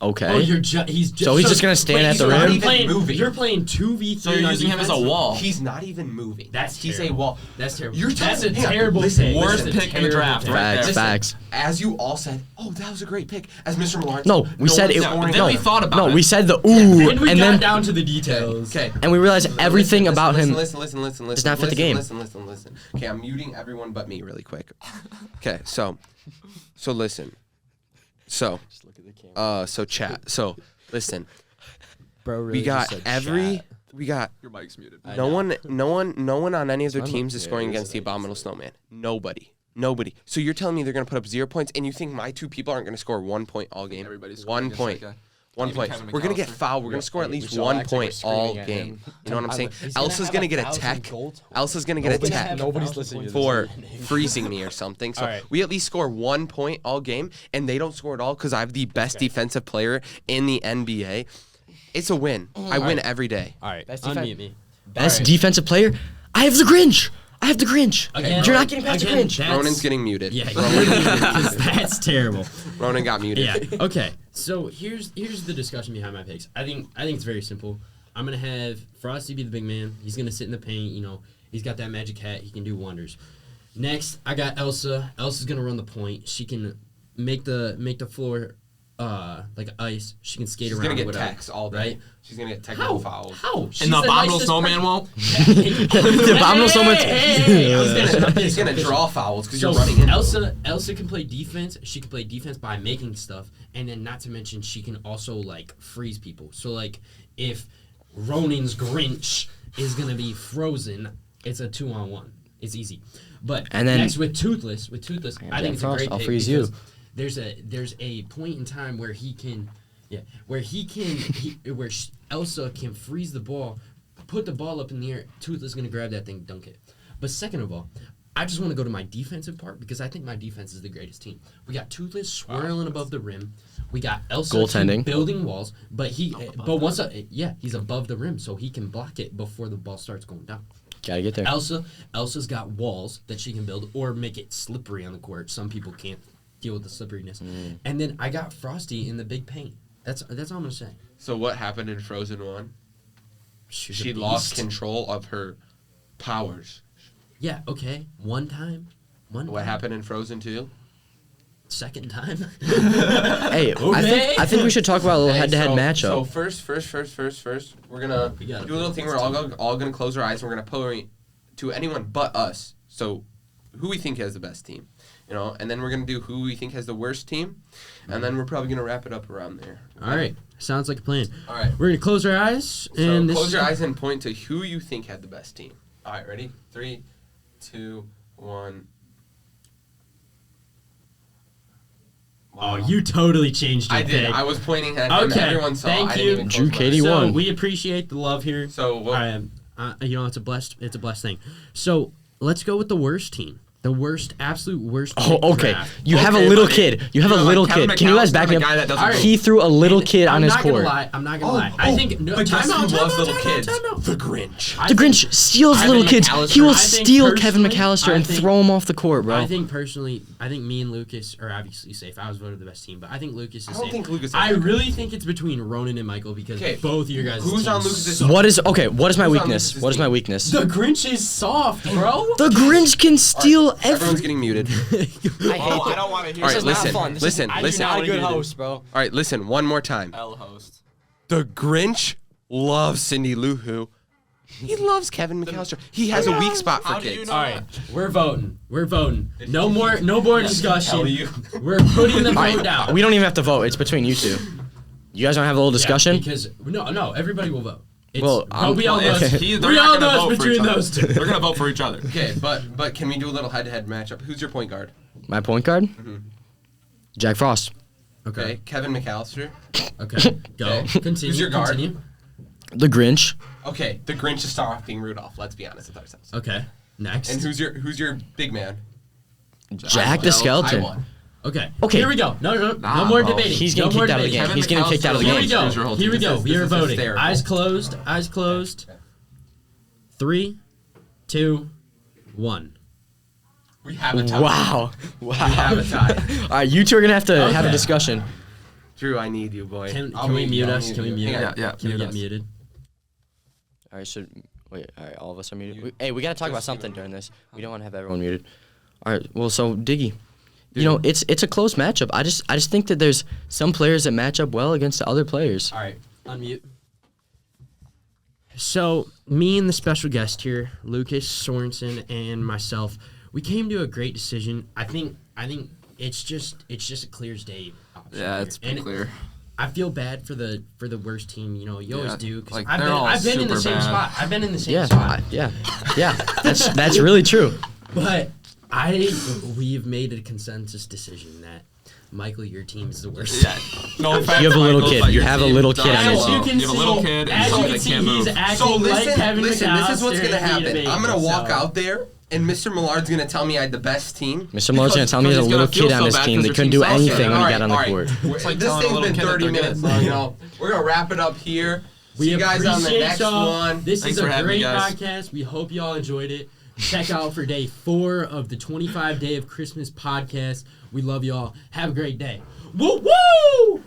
[SPEAKER 4] Okay.
[SPEAKER 2] Oh, he's just.
[SPEAKER 4] So he's just gonna stand at
[SPEAKER 5] he's
[SPEAKER 4] the
[SPEAKER 5] not
[SPEAKER 4] rim?
[SPEAKER 5] even
[SPEAKER 2] Playing,
[SPEAKER 5] moving.
[SPEAKER 2] you're playing 2v3.
[SPEAKER 6] So you're
[SPEAKER 2] on
[SPEAKER 6] using him as a
[SPEAKER 2] defense?
[SPEAKER 6] wall.
[SPEAKER 5] He's not even moving.
[SPEAKER 2] That's
[SPEAKER 5] he's
[SPEAKER 2] terrible.
[SPEAKER 5] a wall.
[SPEAKER 2] That's terrible.
[SPEAKER 5] You're
[SPEAKER 2] That's a
[SPEAKER 5] telling- hang on,
[SPEAKER 2] terrible
[SPEAKER 5] listen,
[SPEAKER 2] pick.
[SPEAKER 6] Worst
[SPEAKER 2] That's a
[SPEAKER 6] pick in the
[SPEAKER 2] terrible
[SPEAKER 6] draft,
[SPEAKER 2] pick.
[SPEAKER 6] right
[SPEAKER 4] Facts,
[SPEAKER 6] there.
[SPEAKER 4] facts.
[SPEAKER 5] As you all said, oh, that was a great pick. As Mr. Millard
[SPEAKER 4] No,
[SPEAKER 5] said,
[SPEAKER 4] we said
[SPEAKER 5] one's
[SPEAKER 4] it.
[SPEAKER 5] scoring
[SPEAKER 6] then
[SPEAKER 4] No,
[SPEAKER 6] we
[SPEAKER 5] him.
[SPEAKER 6] thought about
[SPEAKER 4] no,
[SPEAKER 6] it.
[SPEAKER 4] we said the ooh,
[SPEAKER 2] And we
[SPEAKER 4] and
[SPEAKER 2] got
[SPEAKER 4] then
[SPEAKER 2] down to the details.
[SPEAKER 5] Okay.
[SPEAKER 4] and we realized everything
[SPEAKER 5] Listen,
[SPEAKER 4] about him.
[SPEAKER 5] Listen.
[SPEAKER 4] does not fit the game.
[SPEAKER 5] Listen. Okay, I'm muting everyone but me really quick. Okay, so listen. So chat. So listen.
[SPEAKER 8] Bro,
[SPEAKER 5] We got
[SPEAKER 6] Your mic's muted.
[SPEAKER 5] no one on any of their teams is scoring against the Abominable Snowman. Nobody. So you're telling me they're gonna put up 0 points, and you think my 2 people aren't gonna score 1 point all game?
[SPEAKER 6] Everybody's scoring
[SPEAKER 5] 1
[SPEAKER 6] against
[SPEAKER 5] point.
[SPEAKER 6] that guy.
[SPEAKER 5] 1
[SPEAKER 6] Even
[SPEAKER 5] point.
[SPEAKER 6] Kevin
[SPEAKER 5] We're gonna get
[SPEAKER 6] McAllister.
[SPEAKER 5] fouled. We're gonna score at
[SPEAKER 8] we
[SPEAKER 5] least
[SPEAKER 8] should all
[SPEAKER 5] 1
[SPEAKER 8] act like we're
[SPEAKER 5] point all
[SPEAKER 8] screaming at
[SPEAKER 5] game.
[SPEAKER 8] him.
[SPEAKER 5] You know what I'm saying?
[SPEAKER 8] He's gonna
[SPEAKER 5] Elsa's
[SPEAKER 8] have
[SPEAKER 5] gonna
[SPEAKER 8] a
[SPEAKER 5] get a
[SPEAKER 8] 1,000
[SPEAKER 5] tech.
[SPEAKER 8] goals.
[SPEAKER 5] Elsa's gonna get a
[SPEAKER 8] Nobody's
[SPEAKER 5] tech
[SPEAKER 8] Nobody's listening to
[SPEAKER 5] for
[SPEAKER 8] this.
[SPEAKER 5] freezing me or something. So
[SPEAKER 8] All right.
[SPEAKER 5] we at least score 1 point all game, and they don't score at all because I have the best defensive player in the NBA. It's a win. I win every day.
[SPEAKER 8] All right.
[SPEAKER 2] Unmute me.
[SPEAKER 4] Best defensive player. I have the Grinch.
[SPEAKER 2] Again,
[SPEAKER 4] You're not getting past the
[SPEAKER 2] again,
[SPEAKER 4] Grinch.
[SPEAKER 2] that's-
[SPEAKER 5] Ronan's getting muted.
[SPEAKER 2] Yeah, because that's terrible.
[SPEAKER 5] Ronan got muted.
[SPEAKER 2] Yeah. Okay. So here's the discussion behind my picks. I think it's very simple. I'm gonna have Frosty be the big man. He's gonna sit in the paint. He's got that magic hat. He can do wonders. Next, I got Elsa. Elsa's gonna run the point. She can make the floor like ice. She can skate
[SPEAKER 5] She's
[SPEAKER 2] around.
[SPEAKER 5] gonna get
[SPEAKER 2] whatever,
[SPEAKER 5] taxed all day.
[SPEAKER 2] right?
[SPEAKER 5] She's gonna get technical fouls.
[SPEAKER 2] How?
[SPEAKER 6] And the abominable snowman won't.
[SPEAKER 4] The abominable snowman.
[SPEAKER 5] He's gonna draw fouls because
[SPEAKER 2] So
[SPEAKER 5] you're running in.
[SPEAKER 2] Elsa can play defense. She can play defense by making stuff, and then not to mention she can also like freeze people. So like if Ronin's Grinch is gonna be frozen, it's a 2-on-1. It's easy. But
[SPEAKER 4] And then-
[SPEAKER 2] next with Toothless, I think it's a
[SPEAKER 4] Frost,
[SPEAKER 2] great
[SPEAKER 4] I'll
[SPEAKER 2] pick
[SPEAKER 4] freeze you.
[SPEAKER 2] because there's a point in time where Elsa can freeze the ball, put the ball up in the air. Toothless is gonna grab that thing, dunk it. But second of all, I just want to go to my defensive part because I think my defense is the greatest team. We got Toothless swirling above the rim. We got Elsa
[SPEAKER 4] Goaltending.
[SPEAKER 2] building walls, but he's above the rim, so he can block it before the ball starts going down.
[SPEAKER 4] Gotta get there.
[SPEAKER 2] Elsa's got walls that she can build or make it slippery on the court. Some people can't deal with the slipperiness. And then I got Frosty in the big paint. That's all I'm gonna say.
[SPEAKER 5] So what happened in Frozen 1?
[SPEAKER 2] She's
[SPEAKER 5] She
[SPEAKER 2] a
[SPEAKER 5] lost
[SPEAKER 2] beast.
[SPEAKER 5] control of her powers.
[SPEAKER 2] Yeah, okay. One time.
[SPEAKER 5] What happened in Frozen 2?
[SPEAKER 2] Second time.
[SPEAKER 4] Hey, I think we should talk about a little head-to-head matchup.
[SPEAKER 5] So first, we're gonna
[SPEAKER 2] We gotta
[SPEAKER 5] do a little thing. We're all gonna close our eyes. And we're gonna point to anyone but us. So, who we think has the best team, and then we're gonna do who we think has the worst team, and then we're probably gonna wrap it up around there.
[SPEAKER 2] All right. Sounds like a plan.
[SPEAKER 5] All right.
[SPEAKER 2] We're gonna close our eyes and
[SPEAKER 5] So close your eyes and point to who you think had the best team. All right, ready? 3, 2, 1.
[SPEAKER 2] Oh, you totally changed your
[SPEAKER 5] I did.
[SPEAKER 2] pick.
[SPEAKER 5] I was pointing at him.
[SPEAKER 2] Okay,
[SPEAKER 5] Everyone saw.
[SPEAKER 2] thank
[SPEAKER 5] I
[SPEAKER 2] you.
[SPEAKER 5] didn't even
[SPEAKER 4] Drew
[SPEAKER 5] close my
[SPEAKER 4] Katie
[SPEAKER 5] eyes.
[SPEAKER 4] won.
[SPEAKER 2] So we appreciate the love here.
[SPEAKER 5] So what?
[SPEAKER 2] It's a blessed thing. So let's go with the worst team. The worst, absolute worst.
[SPEAKER 4] Oh,
[SPEAKER 2] pick
[SPEAKER 4] okay.
[SPEAKER 2] draft.
[SPEAKER 4] You have a
[SPEAKER 6] Okay,
[SPEAKER 4] little
[SPEAKER 6] but
[SPEAKER 4] kid. You have a
[SPEAKER 6] you're
[SPEAKER 4] little
[SPEAKER 6] like Kevin
[SPEAKER 4] kid. Can you guys
[SPEAKER 6] McAllister,
[SPEAKER 4] back me
[SPEAKER 6] the guy that
[SPEAKER 4] up?
[SPEAKER 6] doesn't
[SPEAKER 2] All right.
[SPEAKER 4] He threw a little
[SPEAKER 2] And
[SPEAKER 4] kid on his
[SPEAKER 2] I'm
[SPEAKER 4] court.
[SPEAKER 2] I'm not gonna lie. I think no.
[SPEAKER 5] But guess
[SPEAKER 2] Time
[SPEAKER 5] who
[SPEAKER 2] out,
[SPEAKER 5] loves
[SPEAKER 2] time
[SPEAKER 5] little
[SPEAKER 2] out,
[SPEAKER 5] kids?
[SPEAKER 2] time out.
[SPEAKER 5] The Grinch.
[SPEAKER 2] I
[SPEAKER 4] The
[SPEAKER 2] think-
[SPEAKER 4] Grinch steals
[SPEAKER 2] I
[SPEAKER 4] little
[SPEAKER 2] think
[SPEAKER 4] kids. He will
[SPEAKER 2] I think
[SPEAKER 4] steal Kevin
[SPEAKER 2] personally-
[SPEAKER 4] McAllister
[SPEAKER 2] I
[SPEAKER 4] and
[SPEAKER 2] think-
[SPEAKER 4] throw him off the court, bro.
[SPEAKER 2] I think personally, me and Lucas are obviously safe. I was voted the best team, but I think Lucas is
[SPEAKER 5] I don't
[SPEAKER 2] safe.
[SPEAKER 5] think Lucas is
[SPEAKER 2] I
[SPEAKER 5] safe.
[SPEAKER 2] really think it's between Ronan and Michael because
[SPEAKER 5] Okay,
[SPEAKER 2] both of your guys.
[SPEAKER 5] who's on Lucas's-
[SPEAKER 4] What is my
[SPEAKER 5] Who's on
[SPEAKER 4] weakness?
[SPEAKER 5] Lucas's
[SPEAKER 4] What is my
[SPEAKER 5] team?
[SPEAKER 4] weakness?
[SPEAKER 2] The Grinch is soft, bro.
[SPEAKER 4] The Grinch can steal
[SPEAKER 5] Everyone's
[SPEAKER 4] every.
[SPEAKER 5] getting muted.
[SPEAKER 6] Oh, I don't want to hear
[SPEAKER 5] All right,
[SPEAKER 6] this.
[SPEAKER 5] listen.
[SPEAKER 2] not a good host,
[SPEAKER 4] bro.
[SPEAKER 5] All right, listen. One more time.
[SPEAKER 6] L host.
[SPEAKER 5] The Grinch loves Cindy Lou Who. He loves Kevin McAllister. He has a weak spot for
[SPEAKER 6] How do you
[SPEAKER 5] kids.
[SPEAKER 6] know
[SPEAKER 2] All right, we're voting. No more discussion.
[SPEAKER 5] tell you.
[SPEAKER 2] We're putting the vote down.
[SPEAKER 4] We don't even have to vote. It's between you two. You guys want to have a little discussion?
[SPEAKER 2] Yeah, because no, everybody will vote. It's,
[SPEAKER 4] Well,
[SPEAKER 2] but we all know.
[SPEAKER 4] okay.
[SPEAKER 6] They're
[SPEAKER 2] We
[SPEAKER 6] not
[SPEAKER 2] all
[SPEAKER 6] gonna
[SPEAKER 2] know
[SPEAKER 6] vote
[SPEAKER 2] it's
[SPEAKER 6] for each
[SPEAKER 2] between
[SPEAKER 6] other.
[SPEAKER 2] those two.
[SPEAKER 6] They're gonna vote for each other.
[SPEAKER 5] Okay, but can we do a little head-to-head matchup? Who's your point guard?
[SPEAKER 4] My point guard? Jack Frost.
[SPEAKER 5] Okay,
[SPEAKER 2] Okay.
[SPEAKER 5] Kevin McAllister.
[SPEAKER 2] Okay. Go.
[SPEAKER 5] Okay.
[SPEAKER 2] Continue.
[SPEAKER 5] Who's your guard?
[SPEAKER 2] Continue.
[SPEAKER 4] The Grinch.
[SPEAKER 5] Okay, the Grinch is start off being Rudolph. Let's be honest with ourselves.
[SPEAKER 2] Okay. Next.
[SPEAKER 5] And who's your big man?
[SPEAKER 4] Jack the
[SPEAKER 5] I
[SPEAKER 4] Skeleton.
[SPEAKER 5] won.
[SPEAKER 2] Okay.
[SPEAKER 4] Okay.
[SPEAKER 2] Here we go. No
[SPEAKER 6] Nah,
[SPEAKER 2] more
[SPEAKER 6] bro.
[SPEAKER 2] debating.
[SPEAKER 4] He's
[SPEAKER 2] no
[SPEAKER 4] getting
[SPEAKER 2] more
[SPEAKER 4] kicked out of the
[SPEAKER 2] debating.
[SPEAKER 4] game. He's getting kicked out of the
[SPEAKER 2] Here we
[SPEAKER 4] game.
[SPEAKER 2] go.
[SPEAKER 6] Here's your whole
[SPEAKER 2] Here we
[SPEAKER 6] team.
[SPEAKER 2] go.
[SPEAKER 5] This
[SPEAKER 2] We are
[SPEAKER 5] is
[SPEAKER 2] voting.
[SPEAKER 5] hysterical.
[SPEAKER 2] Eyes closed. Eyes closed. 3, 2, 1.
[SPEAKER 5] We have a tie.
[SPEAKER 4] Wow.
[SPEAKER 5] We have a tie.
[SPEAKER 4] All right, you two are going to have to have a
[SPEAKER 2] Okay.
[SPEAKER 4] discussion.
[SPEAKER 5] Drew, I need you, boy.
[SPEAKER 2] Can
[SPEAKER 5] I'll
[SPEAKER 2] we
[SPEAKER 5] mute
[SPEAKER 2] mute
[SPEAKER 5] you, I'll
[SPEAKER 2] us? Can we
[SPEAKER 5] you.
[SPEAKER 2] mute?
[SPEAKER 5] Hang on.
[SPEAKER 6] Yeah,
[SPEAKER 2] Can we
[SPEAKER 6] mute
[SPEAKER 2] get
[SPEAKER 6] us.
[SPEAKER 2] muted?
[SPEAKER 4] All right, all right, all of us are muted. Hey, we got to talk about something during this. We don't want to have everyone muted. All right, well, so Diggy, it's a close matchup. I just think that there's some players that match up well against the other players.
[SPEAKER 2] All right. Unmute. So, me and the special guest here, Lucas Sorensen, and myself, we came to a great decision. I think it's just a clear as day option.
[SPEAKER 6] Yeah,
[SPEAKER 2] here.
[SPEAKER 6] it's pretty
[SPEAKER 2] And
[SPEAKER 6] clear.
[SPEAKER 2] I feel bad for the worst team. You always
[SPEAKER 6] Yeah,
[SPEAKER 2] do. 'Cause
[SPEAKER 6] like,
[SPEAKER 2] I've
[SPEAKER 6] they're
[SPEAKER 2] been,
[SPEAKER 6] all
[SPEAKER 2] I've been in the
[SPEAKER 6] super
[SPEAKER 2] same
[SPEAKER 6] bad.
[SPEAKER 2] spot. I've been in the same
[SPEAKER 4] Yeah,
[SPEAKER 2] spot.
[SPEAKER 4] yeah. That's really true.
[SPEAKER 2] But we've made a consensus decision that Michael, your team is the worst.
[SPEAKER 6] Yeah. No offense,
[SPEAKER 4] You have a little
[SPEAKER 6] Michael,
[SPEAKER 4] kid.
[SPEAKER 6] but
[SPEAKER 4] You
[SPEAKER 6] your
[SPEAKER 4] have a
[SPEAKER 6] team
[SPEAKER 4] little
[SPEAKER 6] does
[SPEAKER 4] kid on
[SPEAKER 6] so
[SPEAKER 4] this
[SPEAKER 6] well.
[SPEAKER 4] team.
[SPEAKER 2] You can
[SPEAKER 6] You have a little kid and
[SPEAKER 2] as you
[SPEAKER 6] somebody
[SPEAKER 2] can
[SPEAKER 6] that
[SPEAKER 2] see,
[SPEAKER 6] can't
[SPEAKER 2] he's
[SPEAKER 6] move.
[SPEAKER 2] acting
[SPEAKER 5] So
[SPEAKER 2] like
[SPEAKER 5] listen,
[SPEAKER 2] Kevin
[SPEAKER 5] this is what's
[SPEAKER 2] McAllister
[SPEAKER 5] gonna
[SPEAKER 2] and
[SPEAKER 5] happen.
[SPEAKER 2] Vita
[SPEAKER 5] I'm gonna
[SPEAKER 2] Baker,
[SPEAKER 5] walk
[SPEAKER 2] so-
[SPEAKER 5] out there, and Mr. Millard's gonna tell me I had the best team.
[SPEAKER 4] Mr. Miller's going to tell me he has a
[SPEAKER 6] he's
[SPEAKER 4] little
[SPEAKER 6] gonna feel
[SPEAKER 4] kid on
[SPEAKER 6] so
[SPEAKER 4] his
[SPEAKER 6] bad
[SPEAKER 4] team
[SPEAKER 6] 'cause
[SPEAKER 4] that
[SPEAKER 6] their
[SPEAKER 4] couldn't
[SPEAKER 6] team
[SPEAKER 4] do
[SPEAKER 6] sucks.
[SPEAKER 4] anything when he
[SPEAKER 5] All
[SPEAKER 4] got on the
[SPEAKER 5] right,
[SPEAKER 4] court.
[SPEAKER 6] It's like
[SPEAKER 5] this
[SPEAKER 6] telling a
[SPEAKER 5] thing's
[SPEAKER 6] little
[SPEAKER 5] been
[SPEAKER 6] kid that
[SPEAKER 5] 30
[SPEAKER 6] they're
[SPEAKER 5] minutes
[SPEAKER 6] good.
[SPEAKER 5] long. We're gonna wrap it up here.
[SPEAKER 2] We
[SPEAKER 5] See you guys on the
[SPEAKER 2] appreciate
[SPEAKER 5] next
[SPEAKER 2] y'all.
[SPEAKER 5] one.
[SPEAKER 2] This
[SPEAKER 6] Thanks
[SPEAKER 2] is
[SPEAKER 6] for
[SPEAKER 2] a
[SPEAKER 6] having me,
[SPEAKER 2] great
[SPEAKER 6] guys.
[SPEAKER 2] podcast. We hope y'all enjoyed it. Check out for day 4 of the 25 Day of Christmas podcast. We love y'all. Have a great day. Woo woo!